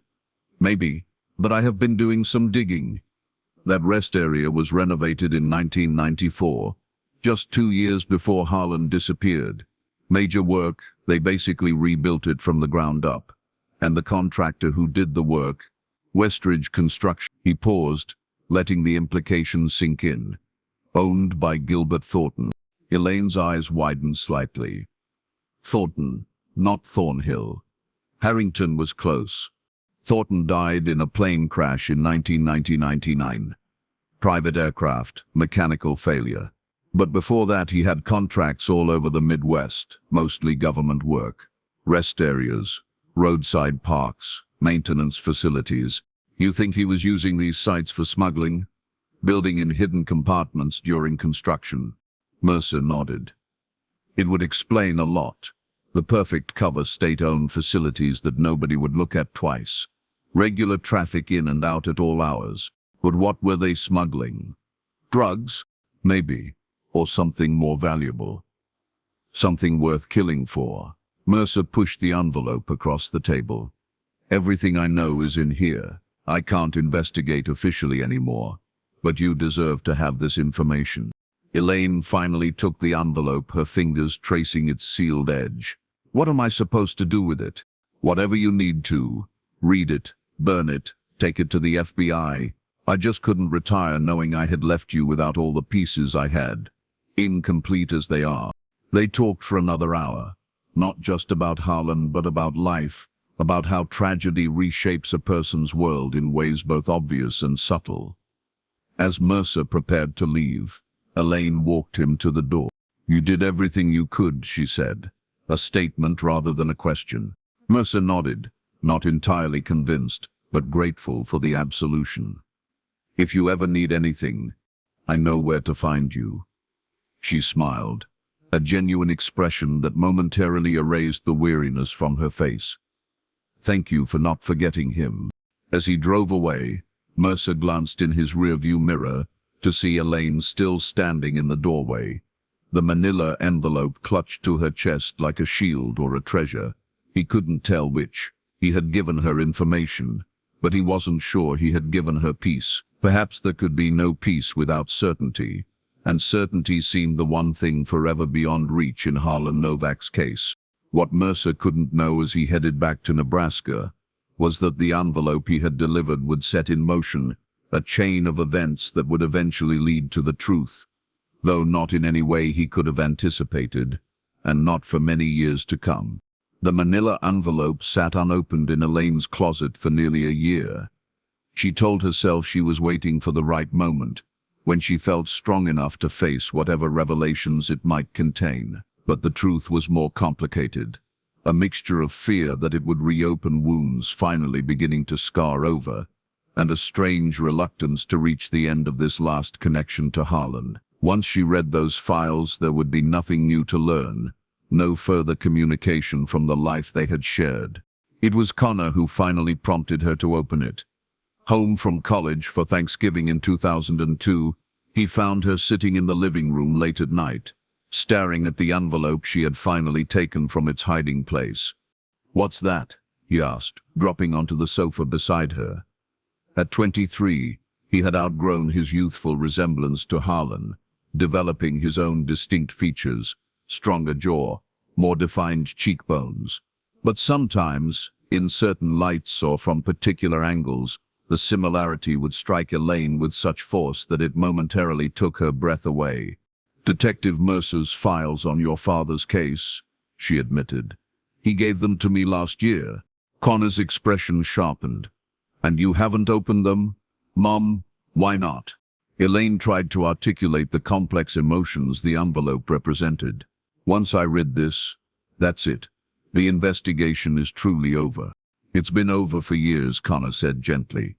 "Maybe, but I have been doing some digging. That rest area was renovated in 1994, just 2 years before Harlan disappeared. Major work, they basically rebuilt it from the ground up. And the contractor who did the work, Westridge Construction." He paused, letting the implications sink in. "Owned by Gilbert Thornton." Elaine's eyes widened slightly. "Thornton, not Thornhill. Harrington was close. Thornton died in a plane crash in 1999. private aircraft, mechanical failure. But before that he had contracts all over the Midwest, mostly government work. Rest areas, roadside parks, maintenance facilities. You think he was using these sites for smuggling? Building in hidden compartments during construction? Mercer nodded. It would explain a lot. The perfect cover state-owned facilities that nobody would look at twice. Regular traffic in and out at all hours. But what were they smuggling? Drugs? Maybe. Or something more valuable. Something worth killing for. Mercer pushed the envelope across the table. Everything I know is in here. I can't investigate officially anymore. But you deserve to have this information. Elaine finally took the envelope, her fingers tracing its sealed edge. What am I supposed to do with it? Whatever you need to. Read it, burn it, take it to the FBI. I just couldn't retire knowing I had left you without all the pieces I had. Incomplete as they are. They talked for another hour. Not just about Harlan, but about life. About how tragedy reshapes a person's world in ways both obvious and subtle. As Mercer prepared to leave, Elaine walked him to the door. You did everything you could, she said. A statement rather than a question. Mercer nodded, not entirely convinced, but grateful for the absolution. If you ever need anything, I know where to find you. She smiled, a genuine expression that momentarily erased the weariness from her face. Thank you for not forgetting him. As he drove away, Mercer glanced in his rearview mirror to see Elaine still standing in the doorway. The manila envelope clutched to her chest like a shield or a treasure. He couldn't tell which. He had given her information, but he wasn't sure he had given her peace. Perhaps there could be no peace without certainty, and certainty seemed the one thing forever beyond reach in Harlan Novak's case. What Mercer couldn't know as he headed back to Nebraska was that the envelope he had delivered would set in motion a chain of events that would eventually lead to the truth, though not in any way he could have anticipated, and not for many years to come. The manila envelope sat unopened in Elaine's closet for nearly a year. She told herself she was waiting for the right moment, when she felt strong enough to face whatever revelations it might contain. But the truth was more complicated. A mixture of fear that it would reopen wounds finally beginning to scar over, and a strange reluctance to reach the end of this last connection to Harlan. Once she read those files, there would be nothing new to learn, no further communication from the life they had shared. It was Connor who finally prompted her to open it. Home from college for Thanksgiving in 2002, he found her sitting in the living room late at night, staring at the envelope she had finally taken from its hiding place. "What's that?" he asked, dropping onto the sofa beside her. At 23, he had outgrown his youthful resemblance to Harlan, developing his own distinct features, stronger jaw, more defined cheekbones. But sometimes, in certain lights or from particular angles, the similarity would strike Elaine with such force that it momentarily took her breath away. "Detective Mercer's files on your father's case," she admitted. "He gave them to me last year." Connor's expression sharpened. "And you haven't opened them? Mom, why not?" Elaine tried to articulate the complex emotions the envelope represented. "Once I read this, that's it. The investigation is truly over." "It's been over for years," Connor said gently.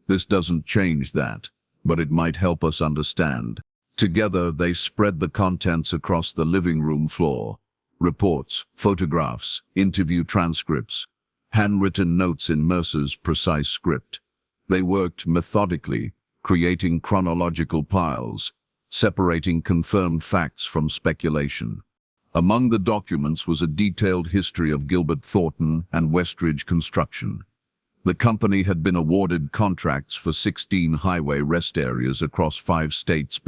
"This doesn't change that, but it might help us understand." Together, they spread the contents across the living room floor. Reports, photographs, interview transcripts, handwritten notes in Mercer's precise script. They worked methodically, creating chronological piles, separating confirmed facts from speculation. Among the documents was a detailed history of Gilbert Thornton and Westridge Construction. The company had been awarded contracts for 16 highway rest areas across 5 states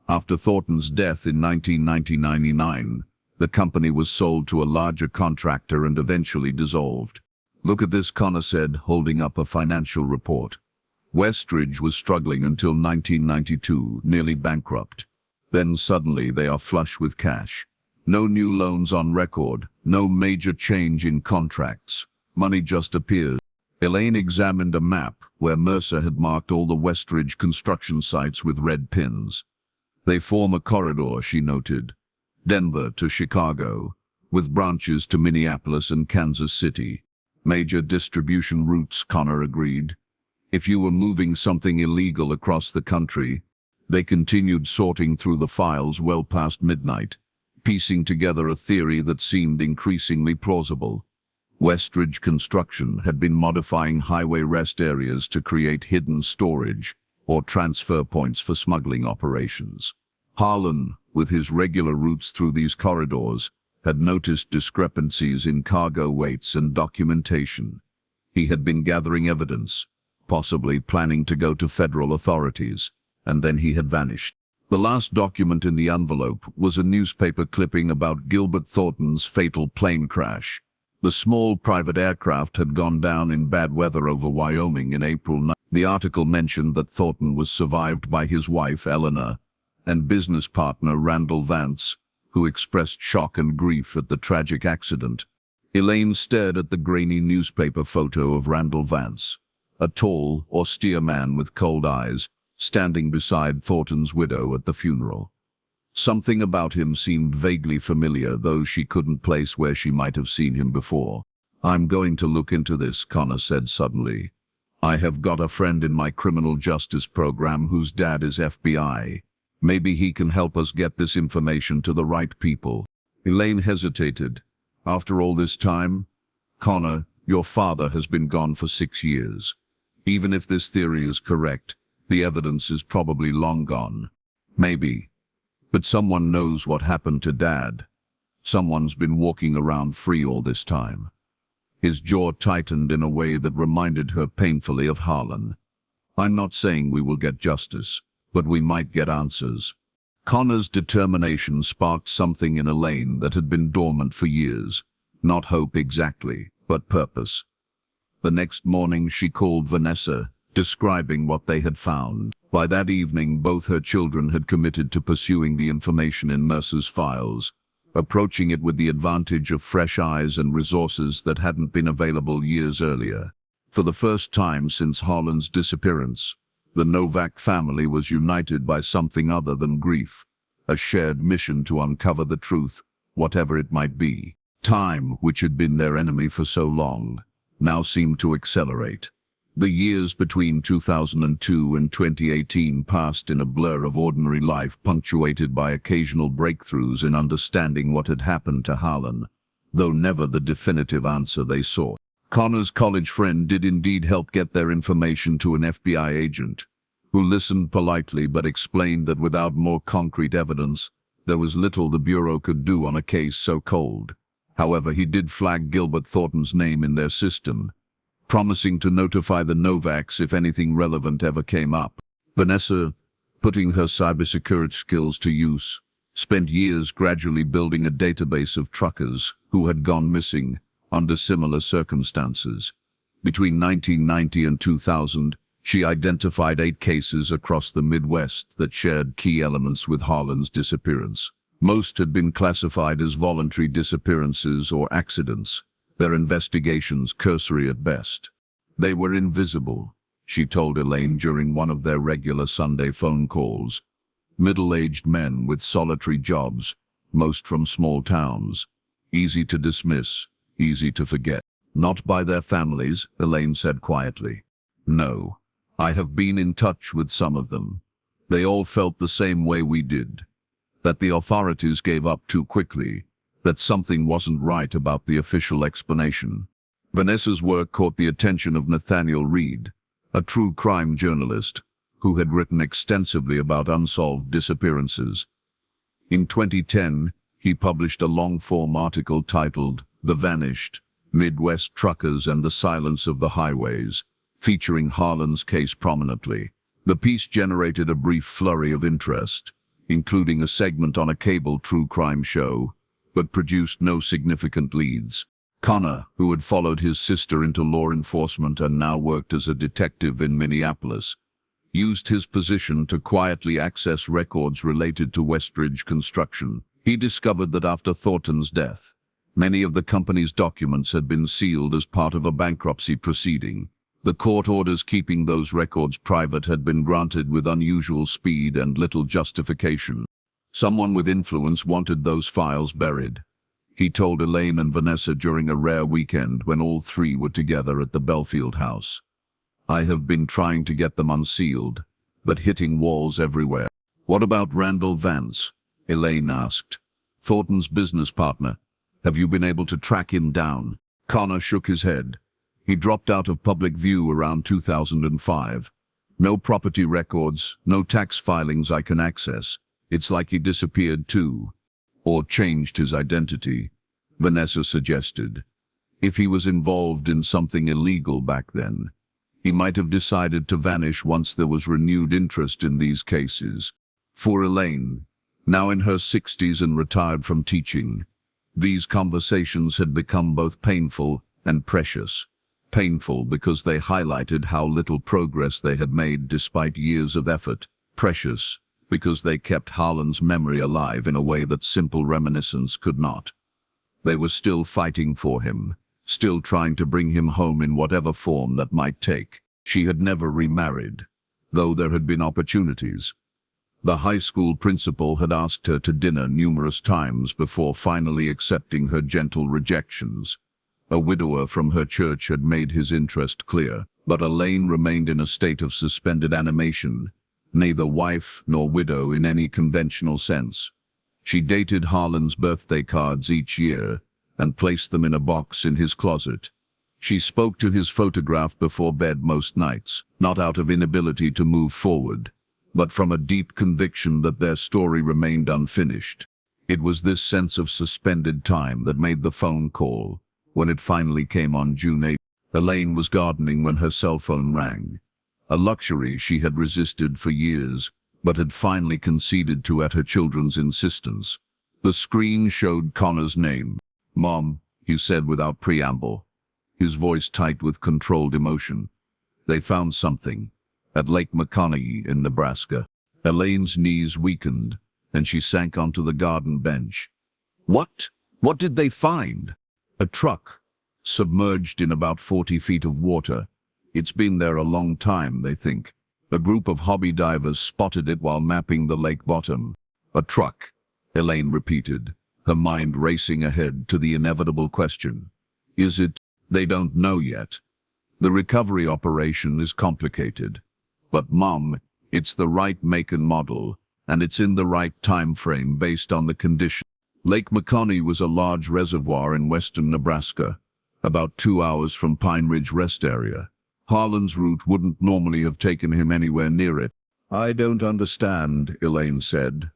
After Thornton's death in 1999, the company was sold to a larger contractor and eventually dissolved. "Look at this," Connor said, holding up a financial report. Westridge was struggling until 1992, nearly bankrupt. Then suddenly they are flush with cash. No new loans on record, no major change in contracts. Money just appears. Elaine examined a map where Mercer had marked all the Westridge construction sites with red pins. They form a corridor, she noted. Denver to Chicago, with branches to Minneapolis and Kansas City. Major distribution routes, Connor agreed. If you were moving something illegal across the country. They continued sorting through the files well past midnight, piecing together a theory that seemed increasingly plausible. Westridge Construction had been modifying highway rest areas to create hidden storage or transfer points for smuggling operations. Harlan, with his regular routes through these corridors, had noticed discrepancies in cargo weights and documentation. He had been gathering evidence, possibly planning to go to federal authorities, and then he had vanished. The last document in the envelope was a newspaper clipping about Gilbert Thornton's fatal plane crash. The small private aircraft had gone down in bad weather over Wyoming in April. The article mentioned that Thornton was survived by his wife, Eleanor, and business partner, Randall Vance, who expressed shock and grief at the tragic accident. Elaine stared at the grainy newspaper photo of Randall Vance, a tall, austere man with cold eyes, standing beside Thornton's widow at the funeral. Something about him seemed vaguely familiar, though she couldn't place where she might have seen him before. "I'm going to look into this," Connor said suddenly. "I have got a friend in my criminal justice program whose dad is FBI. Maybe he can help us get this information to the right people." Elaine hesitated. "After all this time? Connor, your father has been gone for 6 years. Even if this theory is correct, the evidence is probably long gone." "Maybe. But someone knows what happened to Dad. Someone's been walking around free all this time." His jaw tightened in a way that reminded her painfully of Harlan. "I'm not saying we will get justice, but we might get answers." Connor's determination sparked something in Elaine that had been dormant for years. Not hope exactly, but purpose. The next morning she called Vanessa, describing what they had found. By that evening, both her children had committed to pursuing the information in Mercer's files, approaching it with the advantage of fresh eyes and resources that hadn't been available years earlier. For the first time since Harlan's disappearance, the Novak family was united by something other than grief, a shared mission to uncover the truth, whatever it might be. Time, which had been their enemy for so long, now seemed to accelerate. The years between 2002 and 2018 passed in a blur of ordinary life, punctuated by occasional breakthroughs in understanding what had happened to Harlan, though never the definitive answer they sought. Connor's college friend did indeed help get their information to an FBI agent, who listened politely but explained that without more concrete evidence, there was little the Bureau could do on a case so cold. However, he did flag Gilbert Thornton's name in their system, promising to notify the Novaks if anything relevant ever came up. Vanessa, putting her cybersecurity skills to use, spent years gradually building a database of truckers who had gone missing under similar circumstances. Between 1990 and 2000, she identified 8 cases across the Midwest that shared key elements with Harlan's disappearance. Most had been classified as voluntary disappearances or accidents, their investigations cursory at best. "They were invisible," she told Elaine during one of their regular Sunday phone calls. "Middle-aged men with solitary jobs, most from small towns. Easy to dismiss, easy to forget." "Not by their families," Elaine said quietly. "No. I have been in touch with some of them. They all felt the same way we did. That the authorities gave up too quickly, that something wasn't right about the official explanation." Vanessa's work caught the attention of Nathaniel Reed, a true crime journalist who had written extensively about unsolved disappearances. In 2010, he published a long-form article titled "The Vanished: Midwest Truckers and the Silence of the Highways," featuring Harlan's case prominently. The piece generated a brief flurry of interest, including a segment on a cable true crime show, but produced no significant leads. Connor, who had followed his sister into law enforcement and now worked as a detective in Minneapolis, used his position to quietly access records related to Westridge Construction. He discovered that after Thornton's death, many of the company's documents had been sealed as part of a bankruptcy proceeding. The court orders keeping those records private had been granted with unusual speed and little justification. Someone with influence wanted those files buried. He told Elaine and Vanessa during a rare weekend when all three were together at the Baffled house. I have been trying to get them unsealed, but hitting walls everywhere. What about Randall Vance? Elaine asked. Thornton's business partner. Have you been able to track him down? Connor shook his head. He dropped out of public view around 2005. No property records, no tax filings I can access. It's like he disappeared too. Or changed his identity, Vanessa suggested. If he was involved in something illegal back then, he might have decided to vanish once there was renewed interest in these cases. For Elaine, now in her 60s and retired from teaching, these conversations had become both painful and precious. Painful because they highlighted how little progress they had made despite years of effort. Precious because they kept Harlan's memory alive in a way that simple reminiscence could not. They were still fighting for him, still trying to bring him home in whatever form that might take. She had never remarried, though there had been opportunities. The high school principal had asked her to dinner numerous times before finally accepting her gentle rejections. A widower from her church had made his interest clear, but Elaine remained in a state of suspended animation, neither wife nor widow in any conventional sense. She dated Harlan's birthday cards each year and placed them in a box in his closet. She spoke to his photograph before bed most nights, not out of inability to move forward, but from a deep conviction that their story remained unfinished. It was this sense of suspended time that made the phone call. When it finally came on June 8th, Elaine was gardening when her cell phone rang. A luxury she had resisted for years, but had finally conceded to at her children's insistence. The screen showed Connor's name. "Mom," he said without preamble, his voice tight with controlled emotion. "They found something at Lake McConaughy in Nebraska." Elaine's knees weakened, and she sank onto the garden bench. "What? What did they find?" "A truck, submerged in about 40 feet of water. It's been there a long time, they think. A group of hobby divers spotted it while mapping the lake bottom." "A truck," Elaine repeated, her mind racing ahead to the inevitable question. "Is it?" "They don't know yet. The recovery operation is complicated. But Mom, it's the right make and model, and it's in the right time frame based on the condition." Lake McConaughy was a large reservoir in western Nebraska, about 2 hours from Pine Ridge Rest Area. Harlan's route wouldn't normally have taken him anywhere near it. "I don't understand," Elaine said.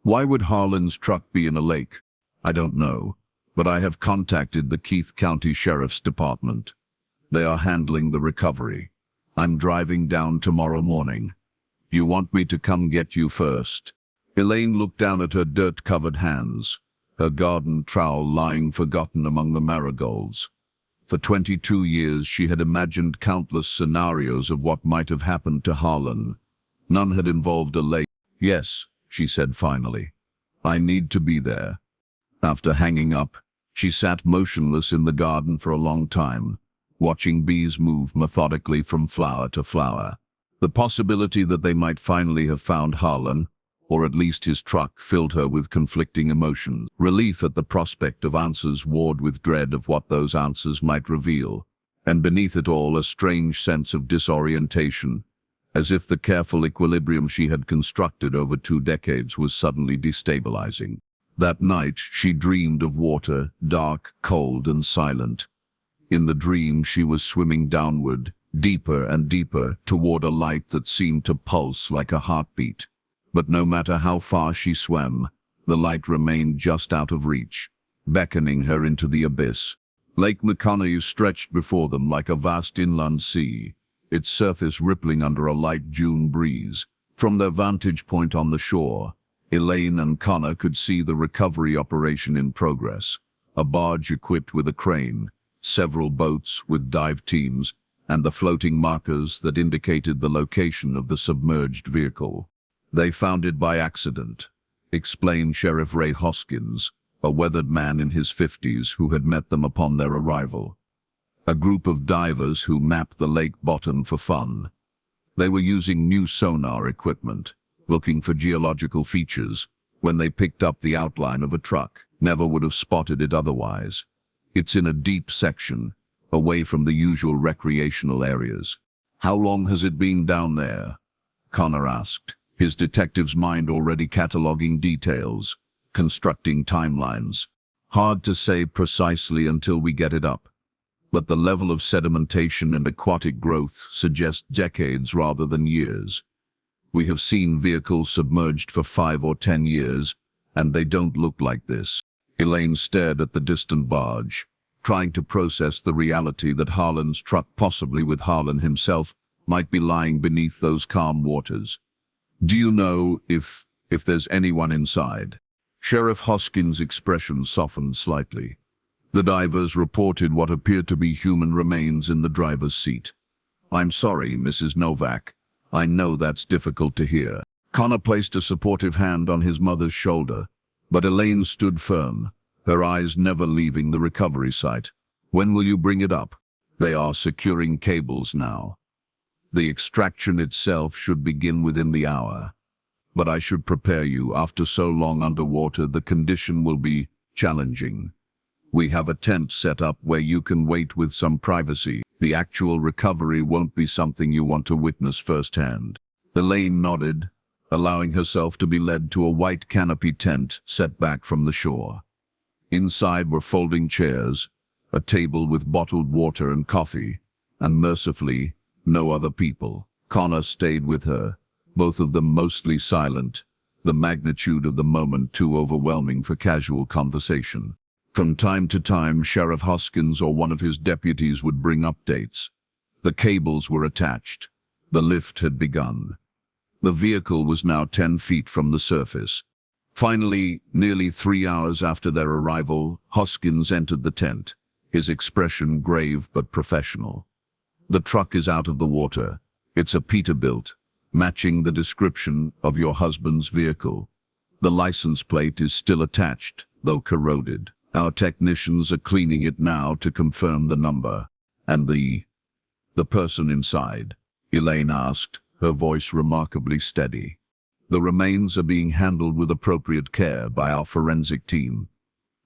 "Why would Harlan's truck be in a lake?" "I don't know, but I have contacted the Keith County Sheriff's Department. They are handling the recovery. I'm driving down tomorrow morning. You want me to come get you first?" Elaine looked down at her dirt-covered hands, her garden trowel lying forgotten among the marigolds. For 22 years she had imagined countless scenarios of what might have happened to Harlan. None had involved a lake. "Yes," she said finally. "I need to be there." After hanging up, she sat motionless in the garden for a long time, watching bees move methodically from flower to flower. The possibility that they might finally have found Harlan, or at least his truck, filled her with conflicting emotions. Relief at the prospect of answers warred with dread of what those answers might reveal, and beneath it all a strange sense of disorientation, as if the careful equilibrium she had constructed over 2 decades was suddenly destabilizing. That night she dreamed of water, dark, cold, and silent. In the dream she was swimming downward, deeper and deeper, toward a light that seemed to pulse like a heartbeat. But no matter how far she swam, the light remained just out of reach, beckoning her into the abyss. Lake McConaughy stretched before them like a vast inland sea, its surface rippling under a light June breeze. From their vantage point on the shore, Elaine and Connor could see the recovery operation in progress, a barge equipped with a crane, several boats with dive teams, and the floating markers that indicated the location of the submerged vehicle. "They found it by accident," explained Sheriff Ray Hoskins, a weathered man in his 50s who had met them upon their arrival. A group of divers who mapped the lake bottom for fun. They were using new sonar equipment, looking for geological features. When they picked up the outline of a truck, never would have spotted it otherwise. It's in a deep section, away from the usual recreational areas. How long has it been down there? Connor asked, his detective's mind already cataloging details, constructing timelines. Hard to say precisely until we get it up. But the level of sedimentation and aquatic growth suggests decades rather than years. We have seen vehicles submerged for 5 or 10 years, and they don't look like this. Elaine stared at the distant barge, trying to process the reality that Harlan's truck, possibly with Harlan himself, might be lying beneath those calm waters. Do you know if there's anyone inside? Sheriff Hoskins' expression softened slightly. The divers reported what appeared to be human remains in the driver's seat. I'm sorry, Mrs. Novak. I know that's difficult to hear. Connor placed a supportive hand on his mother's shoulder, but Elaine stood firm, her eyes never leaving the recovery site. When will you bring it up? They are securing cables now. The extraction itself should begin within the hour. But I should prepare you, after so long underwater, the condition will be challenging. We have a tent set up where you can wait with some privacy. The actual recovery won't be something you want to witness firsthand. Elaine nodded, allowing herself to be led to a white canopy tent set back from the shore. Inside were folding chairs, a table with bottled water and coffee, and mercifully, no other people. Connor stayed with her, both of them mostly silent, the magnitude of the moment too overwhelming for casual conversation. From time to time, Sheriff Hoskins or one of his deputies would bring updates. The cables were attached. The lift had begun. The vehicle was now 10 feet from the surface. Finally, nearly 3 hours after their arrival, Hoskins entered the tent, his expression grave but professional. The truck is out of the water. It's a Peterbilt, matching the description of your husband's vehicle. The license plate is still attached, though corroded. Our technicians are cleaning it now to confirm the number. And the person inside? Elaine asked, her voice remarkably steady. The remains are being handled with appropriate care by our forensic team.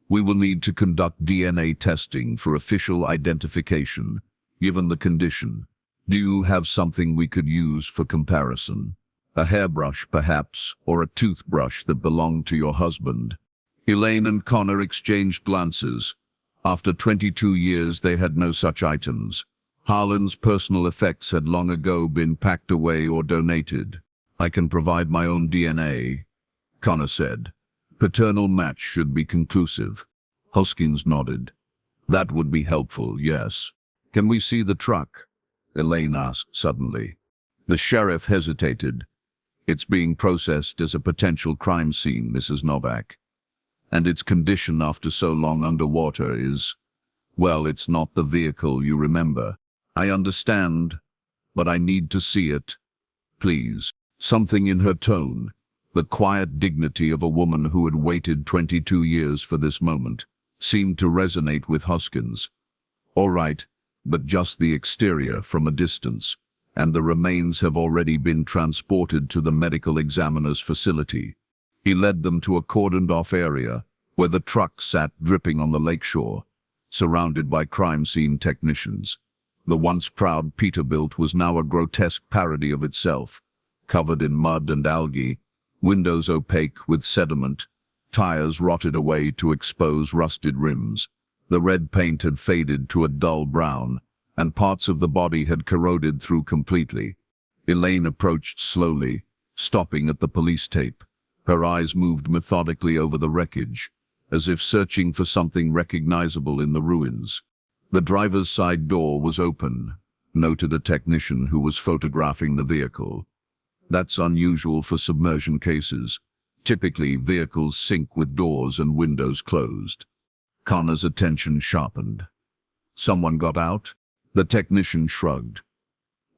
We will need to conduct DNA testing for official identification, given the condition. Do you have something we could use for comparison? A hairbrush, perhaps, or a toothbrush that belonged to your husband? Elaine and Connor exchanged glances. After 22 years, they had no such items. Harlan's personal effects had long ago been packed away or donated. I can provide my own DNA, Connor said. Paternal match should be conclusive. Hoskins nodded. That would be helpful, yes. Can we see the truck? Elaine asked suddenly. The sheriff hesitated. It's being processed as a potential crime scene, Mrs. Novak. And its condition after so long underwater is, well, it's not the vehicle you remember. I understand, but I need to see it. Please. Something in her tone, the quiet dignity of a woman who had waited 22 years for this moment, seemed to resonate with Hoskins. All right, but just the exterior from a distance, and the remains have already been transported to the medical examiner's facility. He led them to a cordoned-off area where the truck sat dripping on the lakeshore, surrounded by crime scene technicians. The once proud Peterbilt was now a grotesque parody of itself, covered in mud and algae, windows opaque with sediment, tires rotted away to expose rusted rims. The red paint had faded to a dull brown, and parts of the body had corroded through completely. Elaine approached slowly, stopping at the police tape. Her eyes moved methodically over the wreckage, as if searching for something recognizable in the ruins. The driver's side door was open, noted a technician who was photographing the vehicle. That's unusual for submersion cases. Typically, vehicles sink with doors and windows closed. Connor's attention sharpened. Someone got out? The technician shrugged.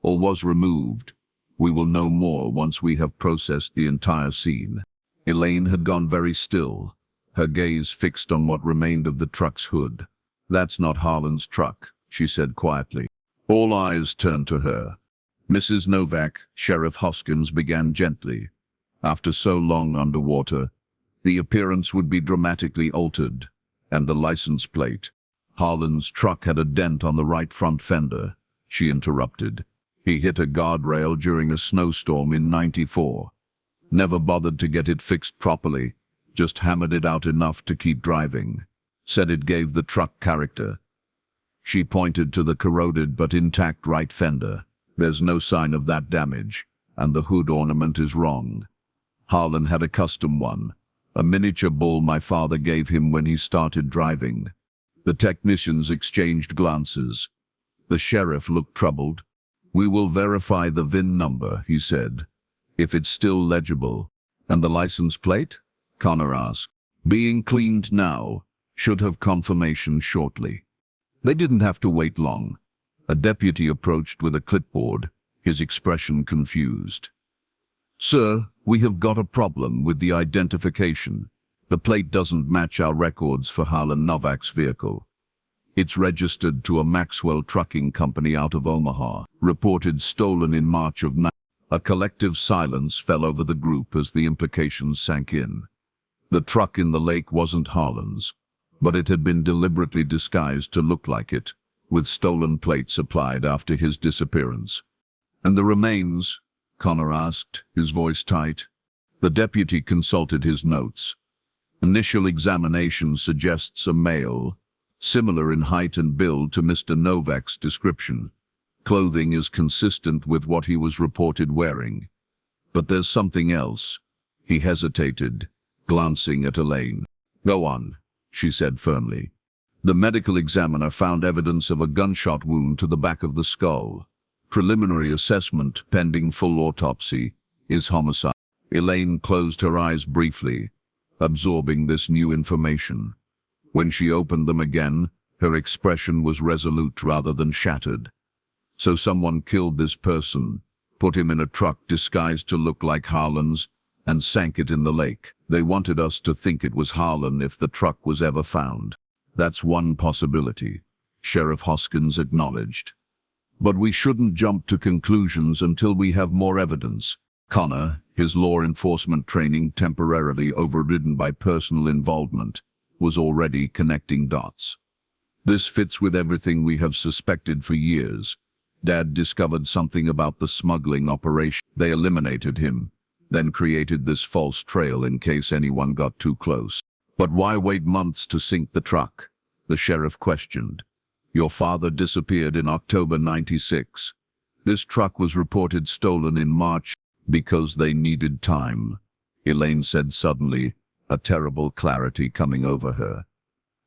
Or was removed. We will know more once we have processed the entire scene. Elaine had gone very still, her gaze fixed on what remained of the truck's hood. That's not Harlan's truck, she said quietly. All eyes turned to her. Mrs. Novak, Sheriff Hoskins began gently. After so long underwater, the appearance would be dramatically altered, and the license plate. Harlan's truck had a dent on the right front fender, she interrupted. He hit a guardrail during a snowstorm in '94. Never bothered to get it fixed properly, just hammered it out enough to keep driving. Said it gave the truck character. She pointed to the corroded but intact right fender. There's no sign of that damage, and the hood ornament is wrong. Harlan had a custom one, a miniature bull my father gave him when he started driving. The technicians exchanged glances. The sheriff looked troubled. We will verify the VIN number, he said, if it's still legible. And the license plate? Connor asked. Being cleaned now, should have confirmation shortly. They didn't have to wait long. A deputy approached with a clipboard, his expression confused. Sir, we have got a problem with the identification. The plate doesn't match our records for Harlan Novak's vehicle. It's registered to a Maxwell trucking company out of Omaha, reported stolen in March of 9. A collective silence fell over the group as the implications sank in. The truck in the lake wasn't Harlan's, but it had been deliberately disguised to look like it, with stolen plates applied after his disappearance. And the remains? Connor asked, his voice tight. The deputy consulted his notes. Initial examination suggests a male, similar in height and build to Mr. Novak's description. Clothing is consistent with what he was reported wearing. But there's something else. He hesitated, glancing at Elaine. Go on, she said firmly. The medical examiner found evidence of a gunshot wound to the back of the skull. Preliminary assessment, pending full autopsy, is homicide. Elaine closed her eyes briefly, absorbing this new information. When she opened them again, her expression was resolute rather than shattered. So someone killed this person, put him in a truck disguised to look like Harlan's, and sank it in the lake. They wanted us to think it was Harlan if the truck was ever found. That's one possibility, Sheriff Hoskins acknowledged. But we shouldn't jump to conclusions until we have more evidence. Connor, his law enforcement training temporarily overridden by personal involvement, was already connecting dots. This fits with everything we have suspected for years. Dad discovered something about the smuggling operation. They eliminated him, then created this false trail in case anyone got too close. But why wait months to sink the truck? The sheriff questioned. Your father disappeared in October '96. This truck was reported stolen in March because they needed time, Elaine said suddenly, a terrible clarity coming over her.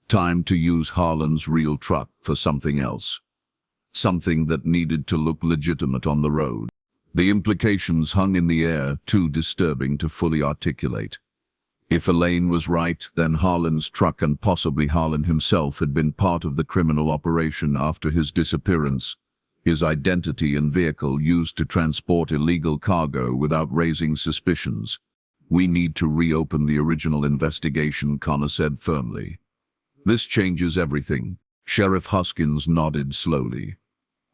Time to use Harlan's real truck for something else. Something that needed to look legitimate on the road. The implications hung in the air, too disturbing to fully articulate. If Elaine was right, then Harlan's truck and possibly Harlan himself had been part of the criminal operation after his disappearance, his identity and vehicle used to transport illegal cargo without raising suspicions. We need to reopen the original investigation, Connor said firmly. This changes everything. Sheriff Hoskins nodded slowly.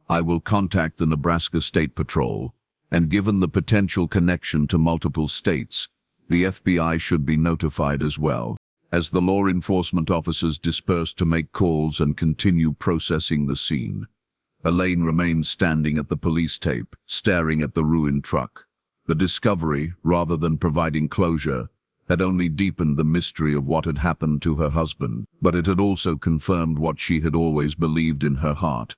I will contact the Nebraska State Patrol, and given the potential connection to multiple states, the FBI should be notified as well. As the law enforcement officers dispersed to make calls and continue processing the scene, Elaine remained standing at the police tape, staring at the ruined truck. The discovery, rather than providing closure, had only deepened the mystery of what had happened to her husband, but it had also confirmed what she had always believed in her heart,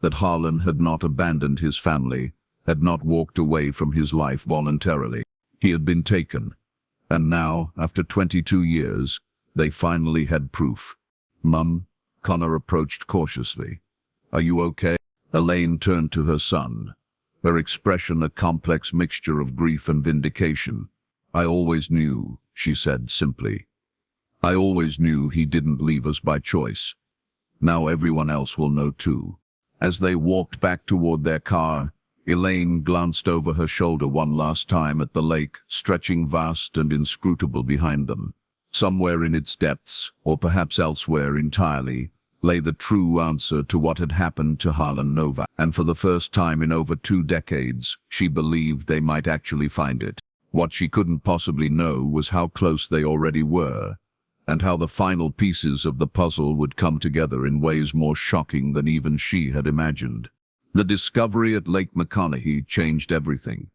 that Harlan had not abandoned his family, had not walked away from his life voluntarily. He had been taken. And now, after 22 years, they finally had proof. Mum, Connor approached cautiously. Are you okay? Elaine turned to her son, her expression a complex mixture of grief and vindication. I always knew, she said simply. I always knew he didn't leave us by choice. Now everyone else will know too. As they walked back toward their car, Elaine glanced over her shoulder one last time at the lake, stretching vast and inscrutable behind them. Somewhere in its depths, or perhaps elsewhere entirely, lay the true answer to what had happened to Harlan Novak. And for the first time in over 2 decades, she believed they might actually find it. What she couldn't possibly know was how close they already were, and how the final pieces of the puzzle would come together in ways more shocking than even she had imagined. The discovery at Lake McConaughy changed everything.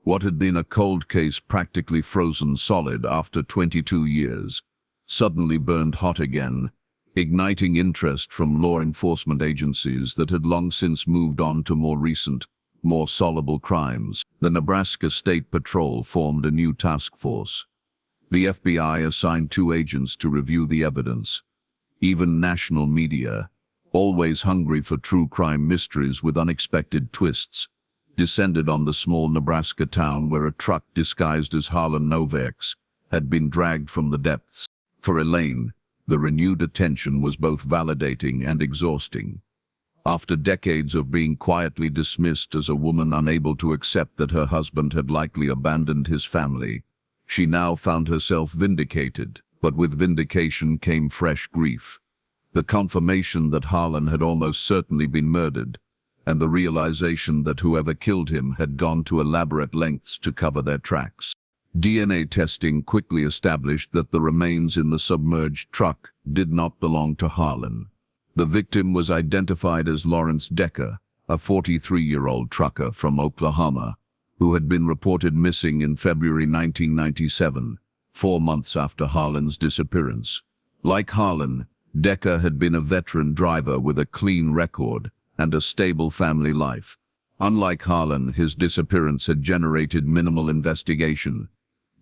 What had been a cold case practically frozen solid after 22 years suddenly burned hot again, igniting interest from law enforcement agencies that had long since moved on to more recent, more solvable crimes. The Nebraska State Patrol formed a new task force. The FBI assigned 2 agents to review the evidence. Even national media, always hungry for true crime mysteries with unexpected twists, descended on the small Nebraska town where a truck disguised as Harlan Novak's had been dragged from the depths. For Elaine, the renewed attention was both validating and exhausting. After decades of being quietly dismissed as a woman unable to accept that her husband had likely abandoned his family, she now found herself vindicated, but with vindication came fresh grief. The confirmation that Harlan had almost certainly been murdered, and the realization that whoever killed him had gone to elaborate lengths to cover their tracks. DNA testing quickly established that the remains in the submerged truck did not belong to Harlan. The victim was identified as Lawrence Decker, a 43-year-old trucker from Oklahoma, who had been reported missing in February 1997, 4 months after Harlan's disappearance. Like Harlan, Decker had been a veteran driver with a clean record and a stable family life. Unlike Harlan, his disappearance had generated minimal investigation,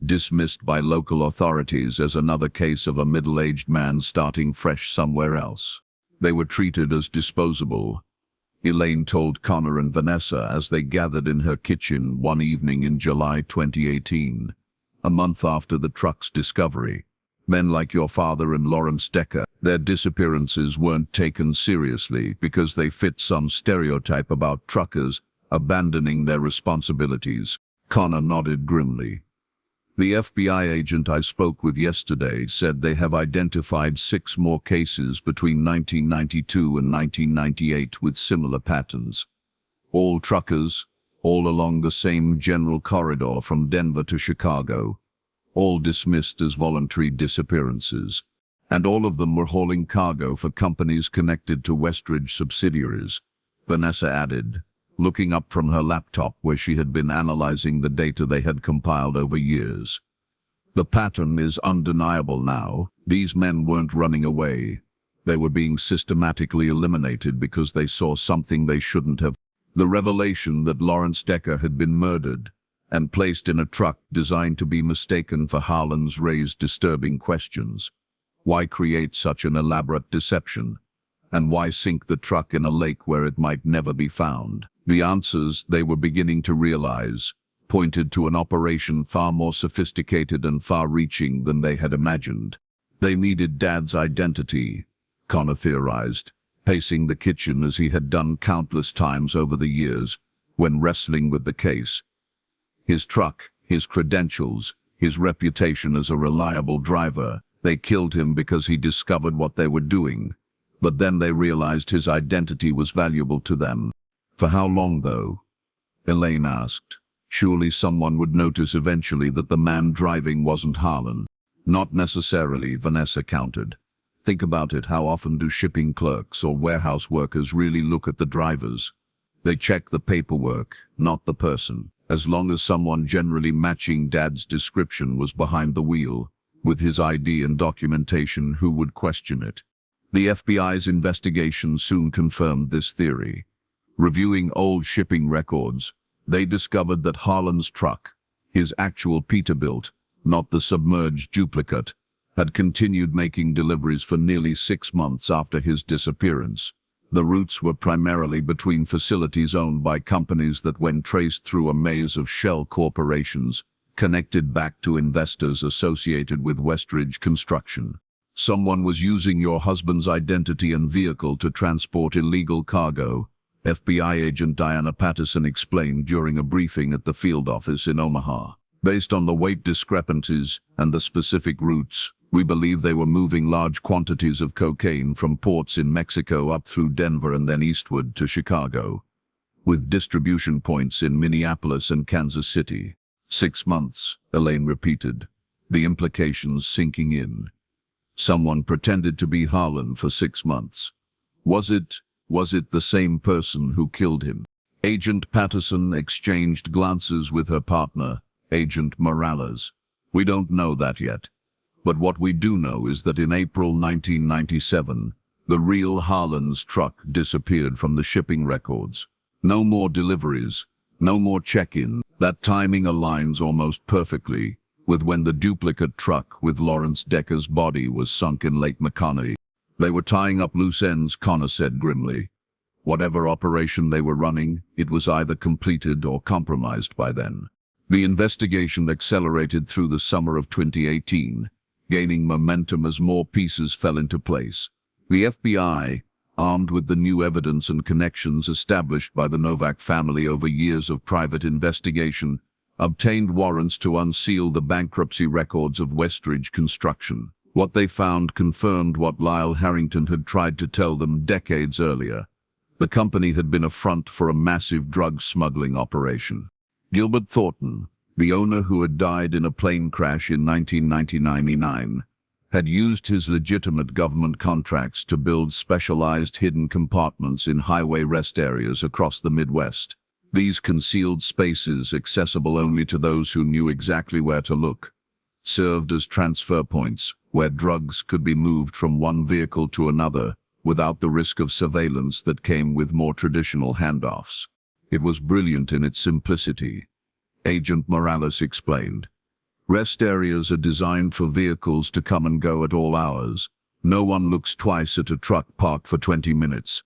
dismissed by local authorities as another case of a middle-aged man starting fresh somewhere else. They were treated as disposable, Elaine told Connor and Vanessa as they gathered in her kitchen one evening in July 2018, a month after the truck's discovery. Men like your father and Lawrence Decker, their disappearances weren't taken seriously because they fit some stereotype about truckers abandoning their responsibilities. Connor nodded grimly. The FBI agent I spoke with yesterday said they have identified 6 more cases between 1992 and 1998 with similar patterns. All truckers, all along the same general corridor from Denver to Chicago, all dismissed as voluntary disappearances, and all of them were hauling cargo for companies connected to Westridge subsidiaries, Vanessa added, looking up from her laptop where she had been analyzing the data they had compiled over years. The pattern is undeniable now. These men weren't running away. They were being systematically eliminated because they saw something they shouldn't have. The revelation that Lawrence Decker had been murdered and placed in a truck designed to be mistaken for Harlan's raised disturbing questions. Why create such an elaborate deception? And why sink the truck in a lake where it might never be found? The answers, they were beginning to realize, pointed to an operation far more sophisticated and far-reaching than they had imagined. They needed Dad's identity, Connor theorized, pacing the kitchen as he had done countless times over the years when wrestling with the case. His truck, his credentials, his reputation as a reliable driver. They killed him because he discovered what they were doing. But then they realized his identity was valuable to them. For how long, though? Elaine asked. Surely someone would notice eventually that the man driving wasn't Harlan. Not necessarily, Vanessa countered. Think about it, how often do shipping clerks or warehouse workers really look at the drivers? They check the paperwork, not the person. As long as someone generally matching Dad's description was behind the wheel, with his ID and documentation, who would question it? The FBI's investigation soon confirmed this theory. Reviewing old shipping records, they discovered that Harlan's truck, his actual Peterbilt, not the submerged duplicate, had continued making deliveries for nearly 6 months after his disappearance. The routes were primarily between facilities owned by companies that, when traced through a maze of shell corporations, connected back to investors associated with Westridge Construction. Someone was using your husband's identity and vehicle to transport illegal cargo, FBI agent Diana Patterson explained during a briefing at the field office in Omaha. Based on the weight discrepancies and the specific routes, We believe they were moving large quantities of cocaine from ports in Mexico up through Denver and then eastward to Chicago, with distribution points in Minneapolis and Kansas City. 6 months, Elaine repeated, the implications sinking in. Someone pretended to be Harlan for 6 months. Was it the same person who killed him? Agent Patterson exchanged glances with her partner, Agent Morales. We don't know that yet. But what we do know is that in April 1997, the real Harlan's truck disappeared from the shipping records. No more deliveries, no more check-in. That timing aligns almost perfectly with when the duplicate truck with Lawrence Decker's body was sunk in Lake McConaughy. They were tying up loose ends, Connor said grimly. Whatever operation they were running, it was either completed or compromised by then. The investigation accelerated through the summer of 2018, gaining momentum as more pieces fell into place. The FBI, armed with the new evidence and connections established by the Novak family over years of private investigation, obtained warrants to unseal the bankruptcy records of Westridge Construction. What they found confirmed what Lyle Harrington had tried to tell them decades earlier. The company had been a front for a massive drug smuggling operation. Gilbert Thornton, the owner who had died in a plane crash in 1999, had used his legitimate government contracts to build specialized hidden compartments in highway rest areas across the Midwest. These concealed spaces, accessible only to those who knew exactly where to look, served as transfer points where drugs could be moved from one vehicle to another without the risk of surveillance that came with more traditional handoffs. It was brilliant in its simplicity. Agent Morales explained. Rest areas are designed for vehicles to come and go at all hours. No one looks twice at a truck parked for 20 minutes.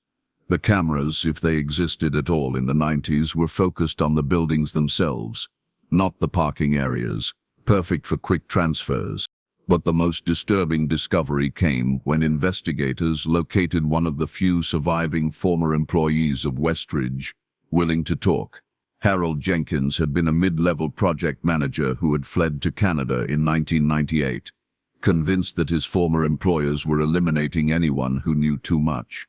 The cameras, if they existed at all in the 90s, were focused on the buildings themselves, not the parking areas, perfect for quick transfers. But the most disturbing discovery came when investigators located one of the few surviving former employees of Westridge willing to talk. Harold Jenkins had been a mid-level project manager who had fled to Canada in 1998, convinced that his former employers were eliminating anyone who knew too much.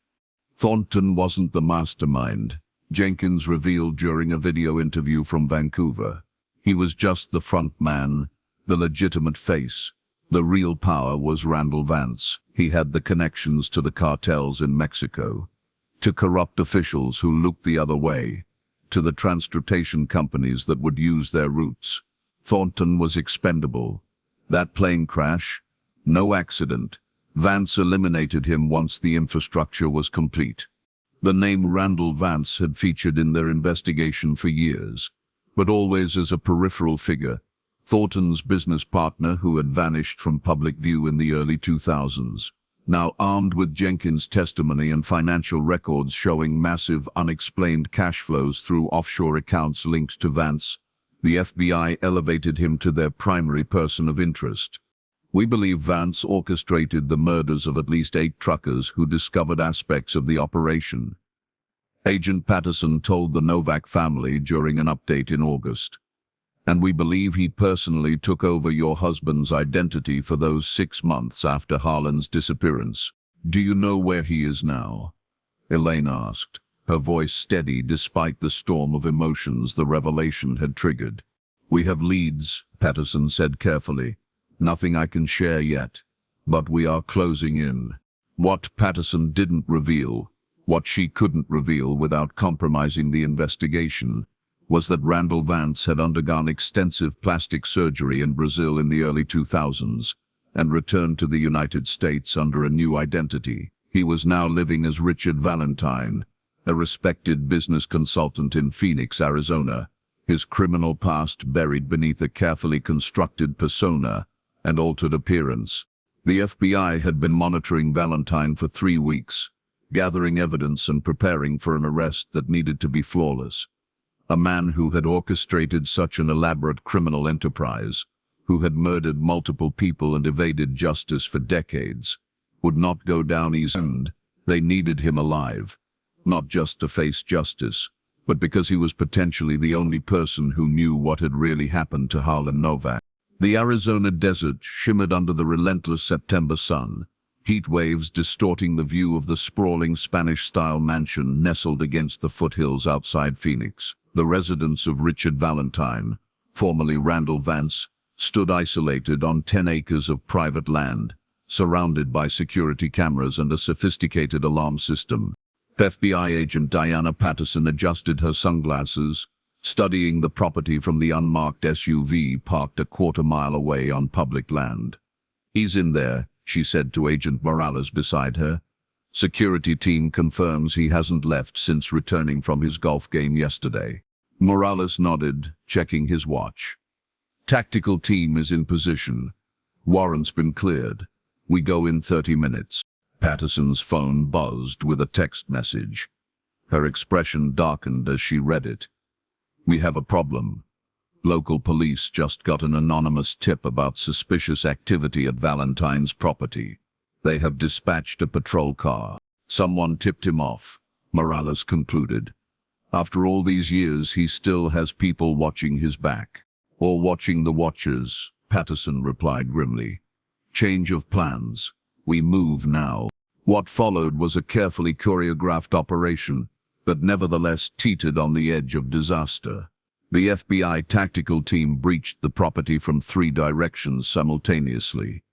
Thornton wasn't the mastermind, Jenkins revealed during a video interview from Vancouver. He was just the front man, the legitimate face. The real power was Randall Vance. He had the connections to the cartels in Mexico, to corrupt officials who looked the other way, to the transportation companies that would use their routes. Thornton was expendable. That plane crash, no accident. Vance eliminated him once the infrastructure was complete. The name Randall Vance had featured in their investigation for years, but always as a peripheral figure. Thornton's business partner who had vanished from public view in the early 2000s. Now armed with Jenkins' testimony and financial records showing massive unexplained cash flows through offshore accounts linked to Vance, the FBI elevated him to their primary person of interest. We believe Vance orchestrated the murders of at least 8 truckers who discovered aspects of the operation. Agent Patterson told the Novak family during an update in August. And we believe he personally took over your husband's identity for those 6 months after Harlan's disappearance. Do you know where he is now? Elaine asked, her voice steady despite the storm of emotions the revelation had triggered. We have leads, Patterson said carefully. Nothing I can share yet, but we are closing in. What Patterson didn't reveal, what she couldn't reveal without compromising the investigation, was that Randall Vance had undergone extensive plastic surgery in Brazil in the early 2000s and returned to the United States under a new identity. He was now living as Richard Valentine, a respected business consultant in Phoenix, Arizona, his criminal past buried beneath a carefully constructed persona and altered appearance. The FBI had been monitoring Valentine for 3 weeks, gathering evidence and preparing for an arrest that needed to be flawless. A man who had orchestrated such an elaborate criminal enterprise, who had murdered multiple people and evaded justice for decades, would not go down easy. They needed him alive, not just to face justice, but because he was potentially the only person who knew what had really happened to Harlan Novak. The Arizona desert shimmered under the relentless September sun, heat waves distorting the view of the sprawling Spanish-style mansion nestled against the foothills outside Phoenix. The residence of Richard Valentine, formerly Randall Vance, stood isolated on 10 acres of private land, surrounded by security cameras and a sophisticated alarm system. FBI agent Diana Patterson adjusted her sunglasses, studying the property from the unmarked SUV parked a quarter-mile away on public land. "He's in there," she said to Agent Morales beside her. "Security team confirms he hasn't left since returning from his golf game yesterday." Morales nodded, checking his watch. "Tactical team is in position. Warrant's been cleared. We go in 30 minutes. Patterson's phone buzzed with a text message. Her expression darkened as she read it. "We have a problem. Local police just got an anonymous tip about suspicious activity at Valentine's property. They have dispatched a patrol car. Someone tipped him off," Morales concluded. "After all these years, he still has people watching his back." "Or watching the watchers," Patterson replied grimly. "Change of plans. We move now." What followed was a carefully choreographed operation that nevertheless teetered on the edge of disaster. The FBI tactical team breached the property from 3 directions simultaneously,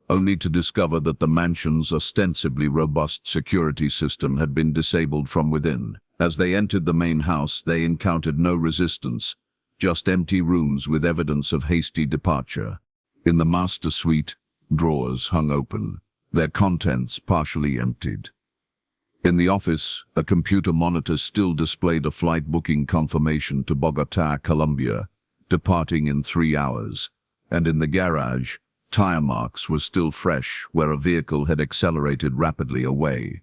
only to discover that the mansion's ostensibly robust security system had been disabled from within. As they entered the main house, they encountered no resistance, just empty rooms with evidence of hasty departure. In the master suite, drawers hung open, their contents partially emptied. In the office, a computer monitor still displayed a flight booking confirmation to Bogotá, Colombia, departing in 3 hours, and in the garage, tire marks were still fresh where a vehicle had accelerated rapidly away.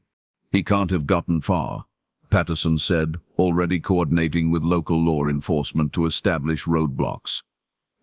"He can't have gotten far," Patterson said, already coordinating with local law enforcement to establish roadblocks.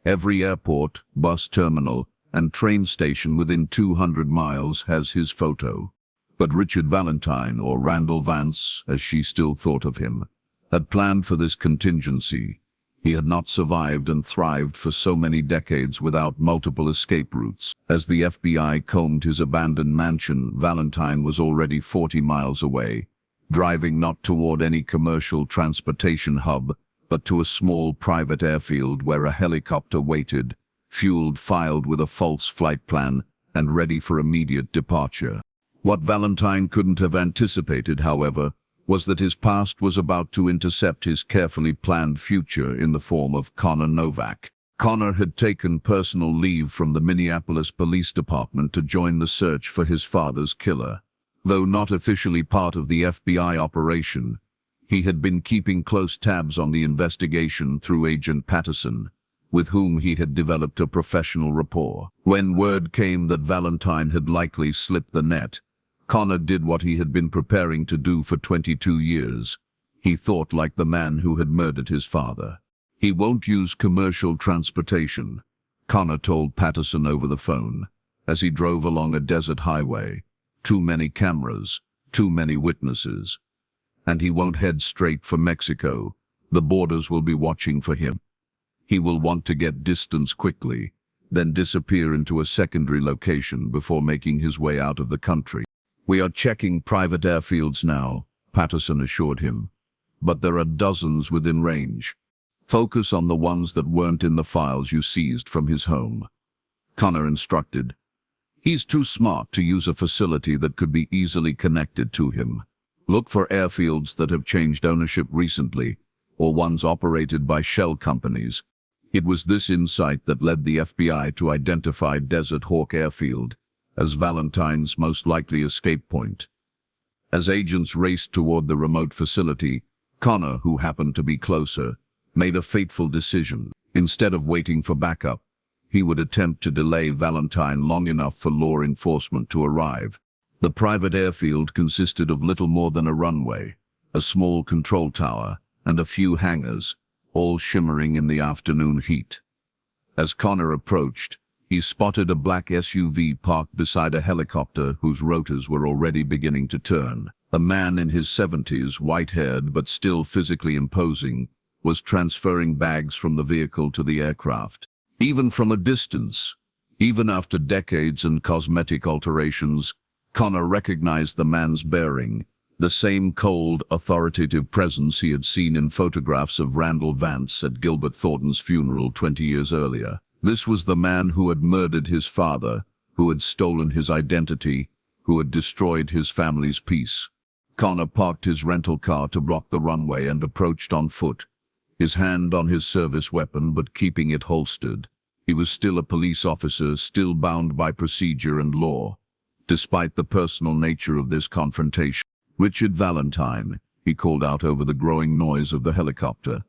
"Every airport, bus terminal, and train station within 200 miles has his photo." But Richard Valentine, or Randall Vance, as she still thought of him, had planned for this contingency. He had not survived and thrived for so many decades without multiple escape routes. As the FBI combed his abandoned mansion, Valentine was already 40 miles away, driving not toward any commercial transportation hub, but to a small private airfield where a helicopter waited, fueled, filed with a false flight plan, and ready for immediate departure. What Valentine couldn't have anticipated, however, was that his past was about to intercept his carefully planned future in the form of Harlan Novak. Connor had taken personal leave from the Minneapolis Police Department to join the search for his father's killer. Though not officially part of the FBI operation, he had been keeping close tabs on the investigation through Agent Patterson, with whom he had developed a professional rapport. When word came that Valentine had likely slipped the net, Connor did what he had been preparing to do for 22 years. He thought like the man who had murdered his father. "He won't use commercial transportation," Connor told Patterson over the phone, as he drove along a desert highway. "Too many cameras, too many witnesses. And he won't head straight for Mexico. The borders will be watching for him. He will want to get distance quickly, then disappear into a secondary location before making his way out of the country." "We are checking private airfields now," Patterson assured him, "but there are dozens within range. Focus on the ones that weren't in the files you seized from his home," Connor instructed. "He's too smart to use a facility that could be easily connected to him. Look for airfields that have changed ownership recently, or ones operated by shell companies." It was this insight that led the FBI to identify Desert Hawk Airfield as Valentine's most likely escape point. As agents raced toward the remote facility, Connor, who happened to be closer, made a fateful decision. Instead of waiting for backup, he would attempt to delay Valentine long enough for law enforcement to arrive. The private airfield consisted of little more than a runway, a small control tower, and a few hangars, all shimmering in the afternoon heat. As Connor approached, he spotted a black SUV parked beside a helicopter whose rotors were already beginning to turn. A man in his 70s, white-haired but still physically imposing, was transferring bags from the vehicle to the aircraft. Even from a distance, even after decades and cosmetic alterations, Connor recognized the man's bearing, the same cold, authoritative presence he had seen in photographs of Randall Vance at Gilbert Thornton's funeral 20 years earlier. This was the man who had murdered his father, who had stolen his identity, who had destroyed his family's peace. Connor parked his rental car to block the runway and approached on foot, his hand on his service weapon but keeping it holstered. He was still a police officer, still bound by procedure and law. Despite the personal nature of this confrontation, "Richard Valentine," he called out over the growing noise of the helicopter.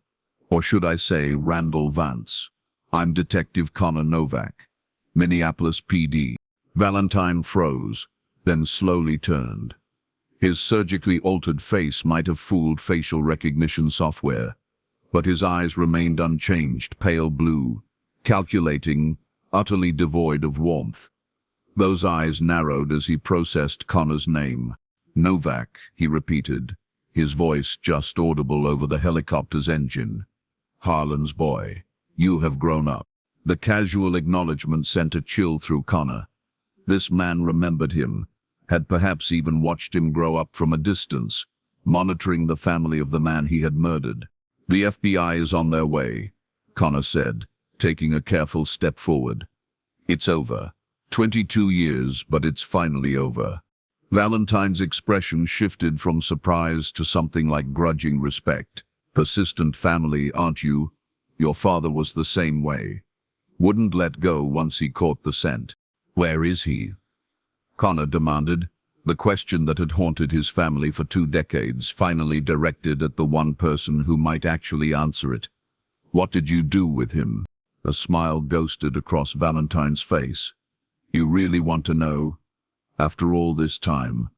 "Or should I say Randall Vance? I'm Detective Harlan Novak, Minneapolis PD." Valentine froze, then slowly turned. His surgically altered face might have fooled facial recognition software, but his eyes remained unchanged, pale blue, calculating, utterly devoid of warmth. Those eyes narrowed as he processed Connor's name. "Novak," he repeated, his voice just audible over the helicopter's engine. "Harlan's boy, you have grown up." The casual acknowledgement sent a chill through Connor. This man remembered him, had perhaps even watched him grow up from a distance, monitoring the family of the man he had murdered. "The FBI is on their way," Connor said, taking a careful step forward. "It's over. 22 years, but it's finally over." Valentine's expression shifted from surprise to something like grudging respect. "Persistent family, aren't you? Your father was the same way. Wouldn't let go once he caught the scent." "Where is he?" Connor demanded, the question that had haunted his family for 2 decades finally directed at the one person who might actually answer it. "What did you do with him?" A smile ghosted across Valentine's face. "You really want to know? After all this time?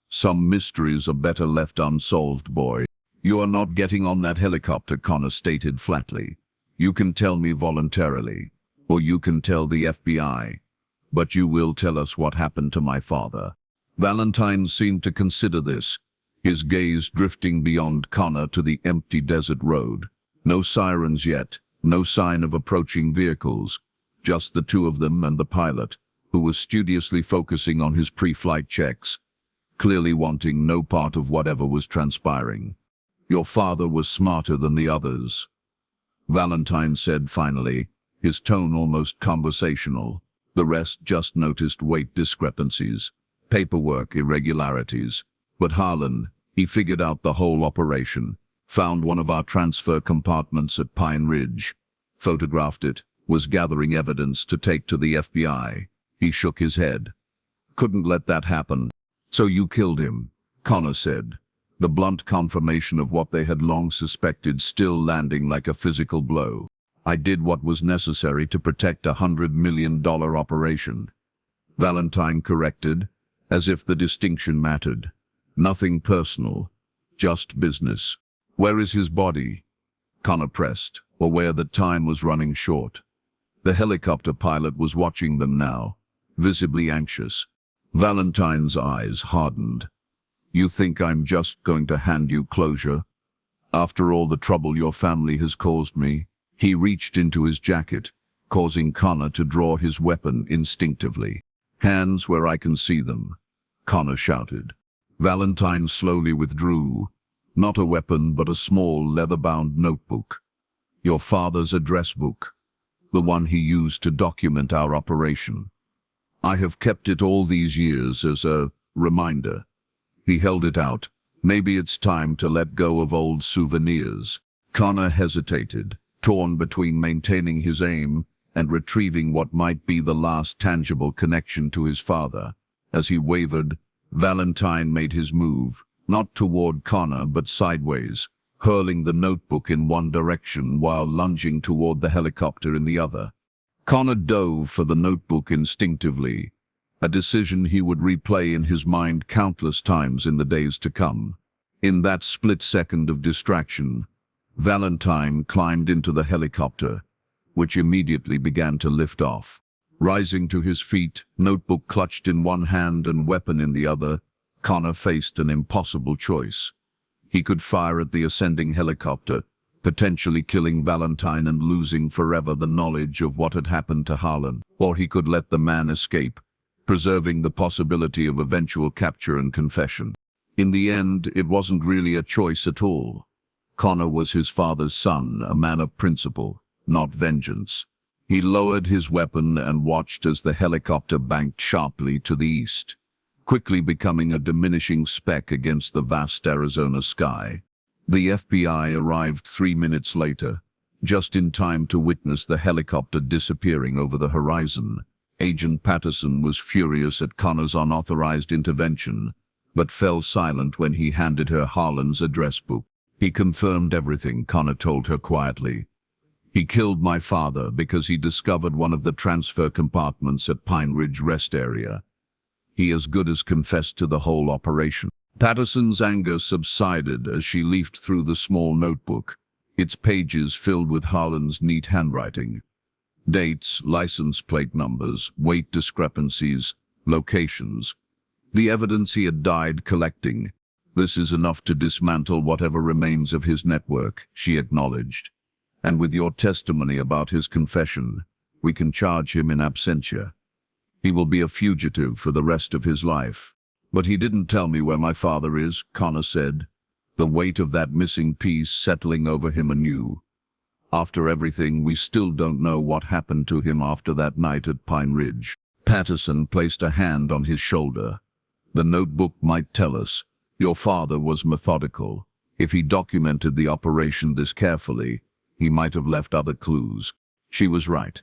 Some mysteries are better left unsolved, boy." "You are not getting on that helicopter," Connor stated flatly. "You can tell me voluntarily, or you can tell the FBI. But you will tell us what happened to my father." Valentine seemed to consider this, his gaze drifting beyond Connor to the empty desert road. No sirens yet, no sign of approaching vehicles, just the two of them and the pilot, who was studiously focusing on his pre-flight checks, clearly wanting no part of whatever was transpiring. "Your father was smarter than the others," Valentine said finally, his tone almost conversational. "The rest just noticed weight discrepancies, paperwork irregularities. But Harlan, he figured out the whole operation, found one of our transfer compartments at Pine Ridge, photographed it, was gathering evidence to take to the FBI." He shook his head. "Couldn't let that happen." "So you killed him," Connor said, the blunt confirmation of what they had long suspected still landing like a physical blow. "I did what was necessary to protect a $100 million operation," Valentine corrected, as if the distinction mattered. "Nothing personal, just business." "Where is his body?" Connor pressed, aware that time was running short. The helicopter pilot was watching them now, visibly anxious. Valentine's eyes hardened. "You think I'm just going to hand you closure? After all the trouble your family has caused me?" He reached into his jacket, causing Connor to draw his weapon instinctively. "Hands where I can see them," Connor shouted. Valentine slowly withdrew, not a weapon but a small leather-bound notebook. "Your father's address book, the one he used to document our operation. I have kept it all these years as a reminder." He held it out. "Maybe it's time to let go of old souvenirs." Connor hesitated, torn between maintaining his aim and retrieving what might be the last tangible connection to his father. As he wavered, Valentine made his move, not toward Connor but sideways, hurling the notebook in one direction while lunging toward the helicopter in the other. Connor dove for the notebook instinctively, a decision he would replay in his mind countless times in the days to come. In that split second of distraction, Valentine climbed into the helicopter, which immediately began to lift off. Rising to his feet, notebook clutched in one hand and weapon in the other, Connor faced an impossible choice. He could fire at the ascending helicopter, potentially killing Valentine and losing forever the knowledge of what had happened to Harlan. Or he could let the man escape, preserving the possibility of eventual capture and confession. In the end, it wasn't really a choice at all. Connor was his father's son, a man of principle, not vengeance. He lowered his weapon and watched as the helicopter banked sharply to the east, quickly becoming a diminishing speck against the vast Arizona sky. The FBI arrived 3 minutes later, just in time to witness the helicopter disappearing over the horizon. Agent Patterson was furious at Connor's unauthorized intervention, but fell silent when he handed her Harlan's address book. He confirmed everything, Connor told her quietly. He killed my father because he discovered one of the transfer compartments at Pine Ridge Rest Area. He as good as confessed to the whole operation. Patterson's anger subsided as she leafed through the small notebook, its pages filled with Harlan's neat handwriting. Dates, license plate numbers, weight discrepancies, locations. The evidence he had died collecting. This is enough to dismantle whatever remains of his network, she acknowledged. And with your testimony about his confession, we can charge him in absentia. He will be a fugitive for the rest of his life. But he didn't tell me where my father is, Connor said, the weight of that missing piece settling over him anew. After everything, we still don't know what happened to him after that night at Pine Ridge. Patterson placed a hand on his shoulder. The notebook might tell us. Your father was methodical. If he documented the operation this carefully, he might have left other clues. She was right.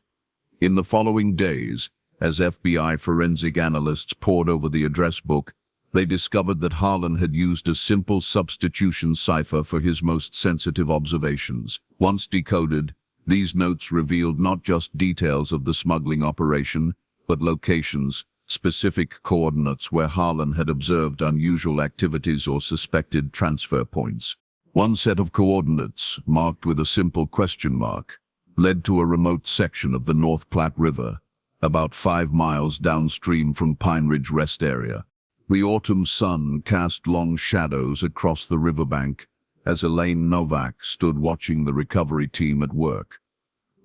In the following days, as FBI forensic analysts pored over the address book, they discovered that Harlan had used a simple substitution cipher for his most sensitive observations. Once decoded, these notes revealed not just details of the smuggling operation, but locations, specific coordinates where Harlan had observed unusual activities or suspected transfer points. One set of coordinates, marked with a simple question mark, led to a remote section of the North Platte River, about 5 miles downstream from Pine Ridge Rest Area. The autumn sun cast long shadows across the riverbank as Harlan Novak stood watching the recovery team at work.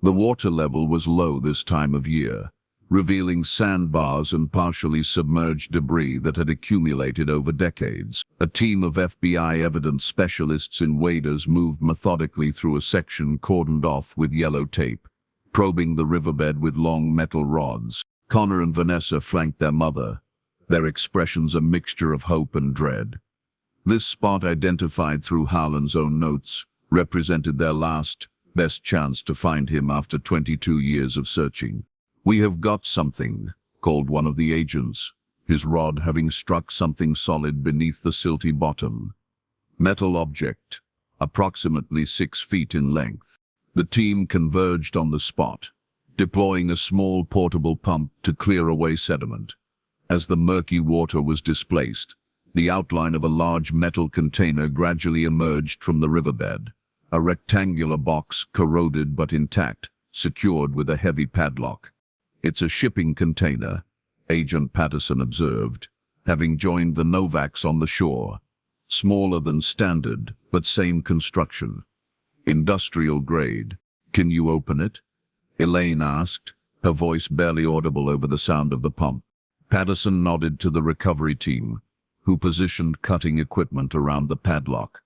The water level was low this time of year, revealing sandbars and partially submerged debris that had accumulated over decades. A team of FBI evidence specialists in waders moved methodically through a section cordoned off with yellow tape, probing the riverbed with long metal rods. Connor and Vanessa flanked their mother, their expressions a mixture of hope and dread. This spot, identified through Harlan's own notes, represented their last, best chance to find him after 22 years of searching. "We have got something," called one of the agents, his rod having struck something solid beneath the silty bottom. Metal object, approximately 6 feet in length. The team converged on the spot, deploying a small portable pump to clear away sediment. As the murky water was displaced, the outline of a large metal container gradually emerged from the riverbed, a rectangular box, corroded but intact, secured with a heavy padlock. "It's a shipping container," Agent Patterson observed, having joined the Novaks on the shore. "Smaller than standard, but same construction. Industrial grade. Can you open it?" Elaine asked, her voice barely audible over the sound of the pump. Patterson nodded to the recovery team, who positioned cutting equipment around the padlock.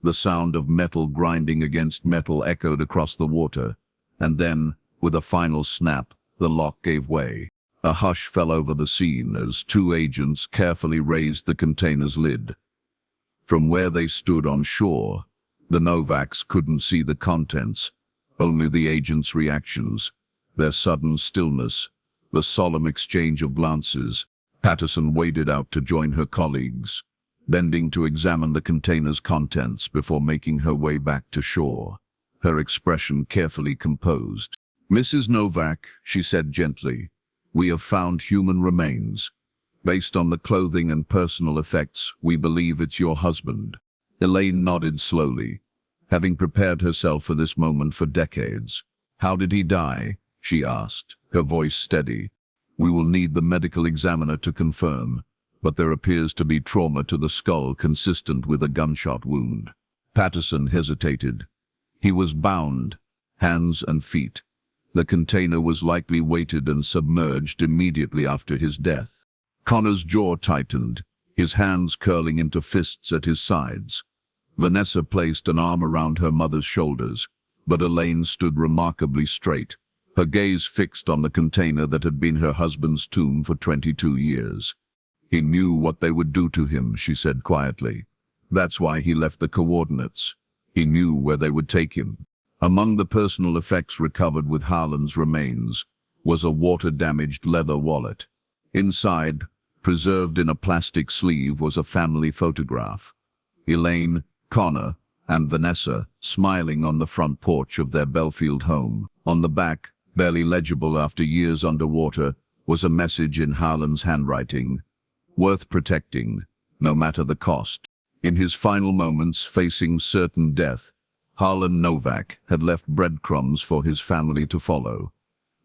The sound of metal grinding against metal echoed across the water, and then, with a final snap, the lock gave way. A hush fell over the scene as 2 agents carefully raised the container's lid. From where they stood on shore, the Novaks couldn't see the contents, only the agents' reactions, their sudden stillness, the solemn exchange of glances. Patterson waded out to join her colleagues, bending to examine the container's contents before making her way back to shore, her expression carefully composed. "Mrs. Novak," she said gently, "we have found human remains. Based on the clothing and personal effects, we believe it's your husband." Elaine nodded slowly, having prepared herself for this moment for decades. "How did he die?" she asked, her voice steady. "We will need the medical examiner to confirm, but there appears to be trauma to the skull consistent with a gunshot wound." Patterson hesitated. He was bound, hands and feet. The container was likely weighted and submerged immediately after his death. Connor's jaw tightened, his hands curling into fists at his sides. Vanessa placed an arm around her mother's shoulders, but Elaine stood remarkably straight, her gaze fixed on the container that had been her husband's tomb for 22 years. "He knew what they would do to him," she said quietly. "That's why he left the coordinates. He knew where they would take him." Among the personal effects recovered with Harlan's remains was a water-damaged leather wallet. Inside, preserved in a plastic sleeve, was a family photograph. Elaine, Connor, and Vanessa smiling on the front porch of their Baffled home. On the back, barely legible after years underwater, was a message in Harlan's handwriting: "Worth protecting, no matter the cost." In his final moments, facing certain death, Harlan Novak had left breadcrumbs for his family to follow,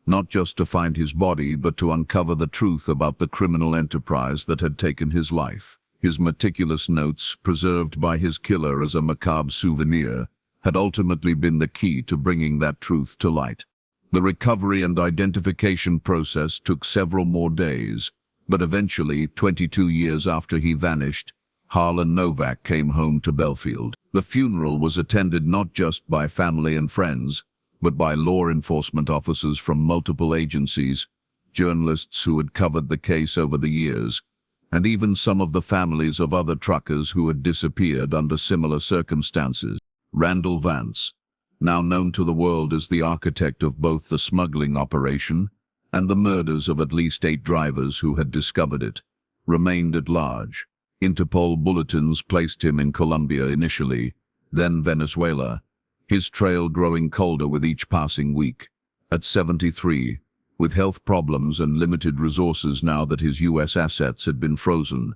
not just to find his body, but to uncover the truth about the criminal enterprise that had taken his life. His meticulous notes, preserved by his killer as a macabre souvenir, had ultimately been the key to bringing that truth to light. The recovery and identification process took several more days, but eventually, 22 years after he vanished, Harlan Novak came home to Baffled. The funeral was attended not just by family and friends, but by law enforcement officers from multiple agencies, journalists who had covered the case over the years, and even some of the families of other truckers who had disappeared under similar circumstances. Randall Vance, now known to the world as the architect of both the smuggling operation and the murders of at least 8 drivers who had discovered it, remained at large. Interpol bulletins placed him in Colombia initially, then Venezuela, his trail growing colder with each passing week. At 73, with health problems and limited resources now that his U.S. assets had been frozen,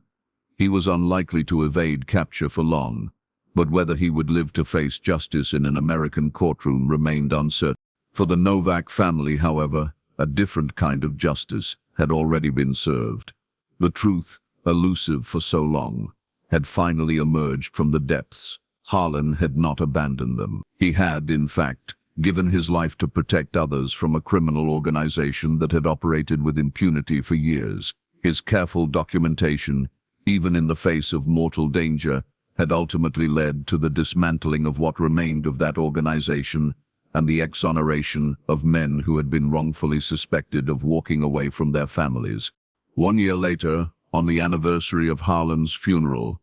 he was unlikely to evade capture for long, but whether he would live to face justice in an American courtroom remained uncertain. For the Novak family, however, a different kind of justice had already been served. The truth, elusive for so long, had finally emerged from the depths. Harlan had not abandoned them. He had, in fact, given his life to protect others from a criminal organization that had operated with impunity for years. His careful documentation, even in the face of mortal danger, had ultimately led to the dismantling of what remained of that organization and the exoneration of men who had been wrongfully suspected of walking away from their families. 1 year later, on the anniversary of Harlan's funeral,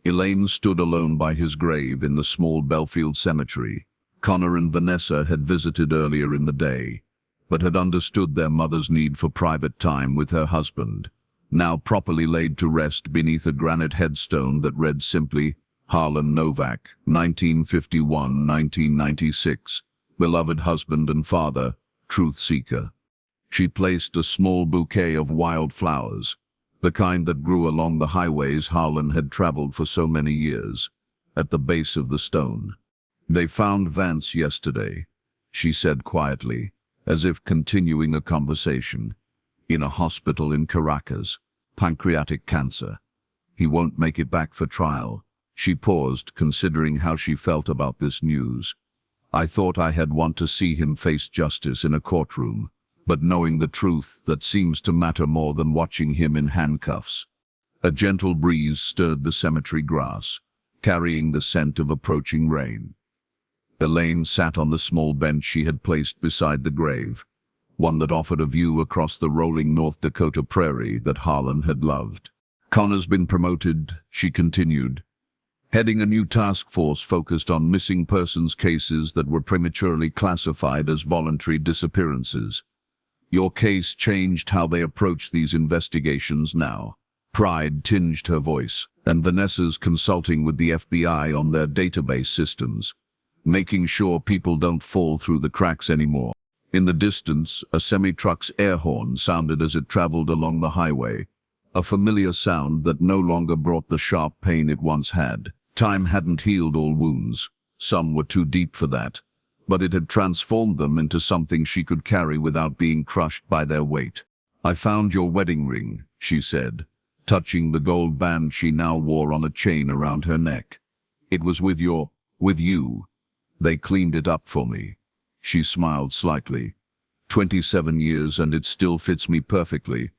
Elaine stood alone by his grave in the small Baffled cemetery. Connor and Vanessa had visited earlier in the day, but had understood their mother's need for private time with her husband, now properly laid to rest beneath a granite headstone that read simply, "Harlan Novak, 1951-1996, beloved husband and father, truth seeker." She placed a small bouquet of wild flowers, the kind that grew along the highways Harlan had traveled for so many years, at the base of the stone. "They found Vance yesterday," she said quietly, as if continuing a conversation. "In a hospital in Caracas, pancreatic cancer. He won't make it back for trial." She paused, considering how she felt about this news. "I thought I'd want to see him face justice in a courtroom, but knowing the truth, that seems to matter more than watching him in handcuffs." A gentle breeze stirred the cemetery grass, carrying the scent of approaching rain. Elaine sat on the small bench she had placed beside the grave, one that offered a view across the rolling North Dakota prairie that Harlan had loved. "Connor's been promoted," she continued, heading a new task force focused on missing persons cases that were prematurely classified as voluntary disappearances. "Your case changed how they approach these investigations now." Pride tinged her voice, and Vanessa's consulting with the FBI on their database systems, making sure people don't fall through the cracks anymore. In the distance, a semi-truck's air horn sounded as it traveled along the highway, a familiar sound that no longer brought the sharp pain it once had. Time hadn't healed all wounds. Some were too deep for that, but it had transformed them into something she could carry without being crushed by their weight. "I found your wedding ring," she said, touching the gold band she now wore on a chain around her neck. "It was with you. They cleaned it up for me. She smiled slightly. 27 years and it still fits me perfectly.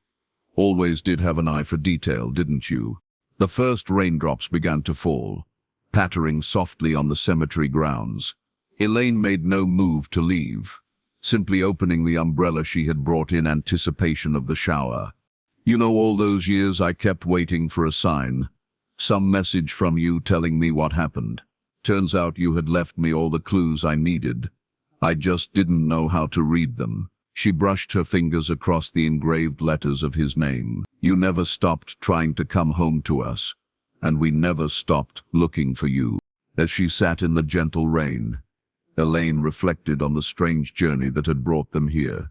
Always did have an eye for detail, didn't you? The first raindrops began to fall, pattering softly on the cemetery grounds. Elaine made no move to leave, simply opening the umbrella she had brought in anticipation of the shower. You know, all those years I kept waiting for a sign, some message from you telling me what happened. Turns out you had left me all the clues I needed. I just didn't know how to read them. She brushed her fingers across the engraved letters of his name. You never stopped trying to come home to us, and we never stopped looking for you. As she sat in the gentle rain, Elaine reflected on the strange journey that had brought them here.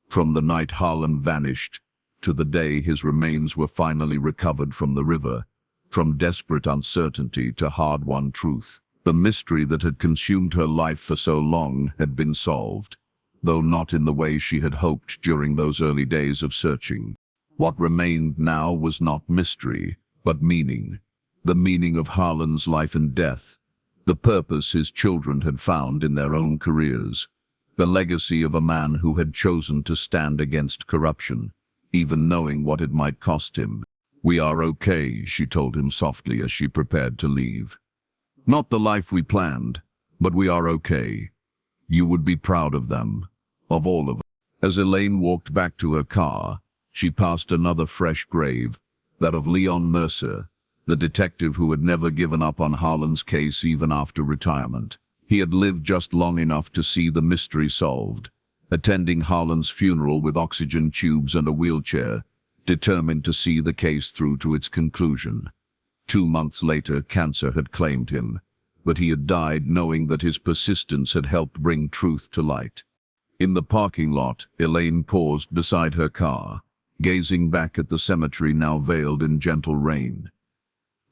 From the night Harlan vanished, to the day his remains were finally recovered from the river, from desperate uncertainty to hard-won truth. The mystery that had consumed her life for so long had been solved, though not in the way she had hoped during those early days of searching. What remained now was not mystery, but meaning. The meaning of Harlan's life and death, the purpose his children had found in their own careers, the legacy of a man who had chosen to stand against corruption, even knowing what it might cost him. We are okay, she told him softly as she prepared to leave. Not the life we planned, but we are okay. You would be proud of them, of all of us. As Elaine walked back to her car, she passed another fresh grave, that of Leon Mercer, the detective who had never given up on Harlan's case even after retirement. He had lived just long enough to see the mystery solved, attending Harlan's funeral with oxygen tubes and a wheelchair, determined to see the case through to its conclusion. 2 months later, cancer had claimed him, but he had died knowing that his persistence had helped bring truth to light. In the parking lot, Elaine paused beside her car, gazing back at the cemetery now veiled in gentle rain.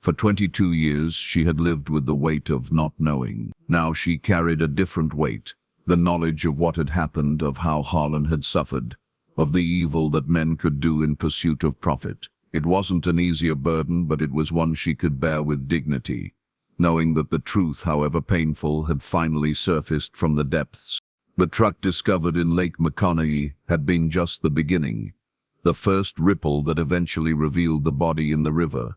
For 22 years, she had lived with the weight of not knowing. Now she carried a different weight, the knowledge of what had happened, of how Harlan had suffered, of the evil that men could do in pursuit of profit. It wasn't an easier burden, but it was one she could bear with dignity, knowing that the truth, however painful, had finally surfaced from the depths. The truck discovered in Lake McConaughy had been just the beginning, the first ripple that eventually revealed the body in the river,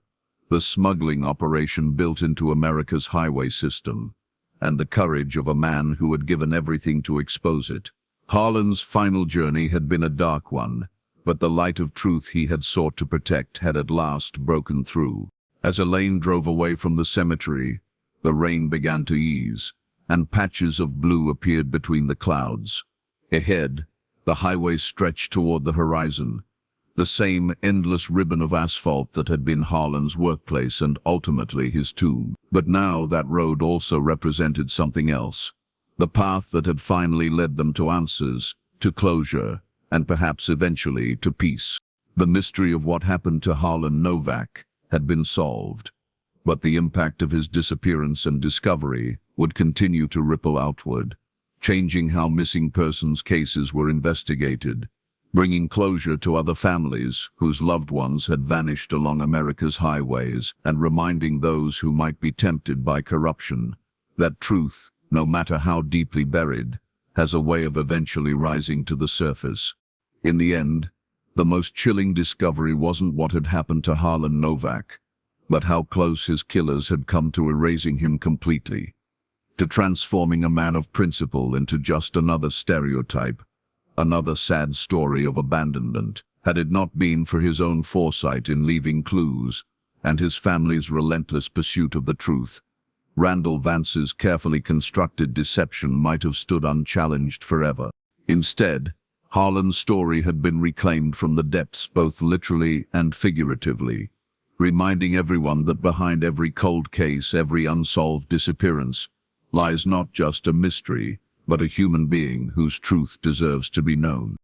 the smuggling operation built into America's highway system, and the courage of a man who had given everything to expose it. Harlan's final journey had been a dark one, but the light of truth he had sought to protect had at last broken through. As Elaine drove away from the cemetery, the rain began to ease, and patches of blue appeared between the clouds. Ahead, the highway stretched toward the horizon, the same endless ribbon of asphalt that had been Harlan's workplace and ultimately his tomb. But now that road also represented something else, the path that had finally led them to answers, to closure, and perhaps eventually to peace. The mystery of what happened to Harlan Novak had been solved, but the impact of his disappearance and discovery would continue to ripple outward, changing how missing persons cases were investigated, bringing closure to other families whose loved ones had vanished along America's highways, and reminding those who might be tempted by corruption that truth, no matter how deeply buried, has a way of eventually rising to the surface. In the end, the most chilling discovery wasn't what had happened to Harlan Novak, but how close his killers had come to erasing him completely, to transforming a man of principle into just another stereotype, another sad story of abandonment. Had it not been for his own foresight in leaving clues, and his family's relentless pursuit of the truth, Randall Vance's carefully constructed deception might have stood unchallenged forever. Instead, Harlan's story had been reclaimed from the depths both literally and figuratively, reminding everyone that behind every cold case, every unsolved disappearance, lies not just a mystery, but a human being whose truth deserves to be known.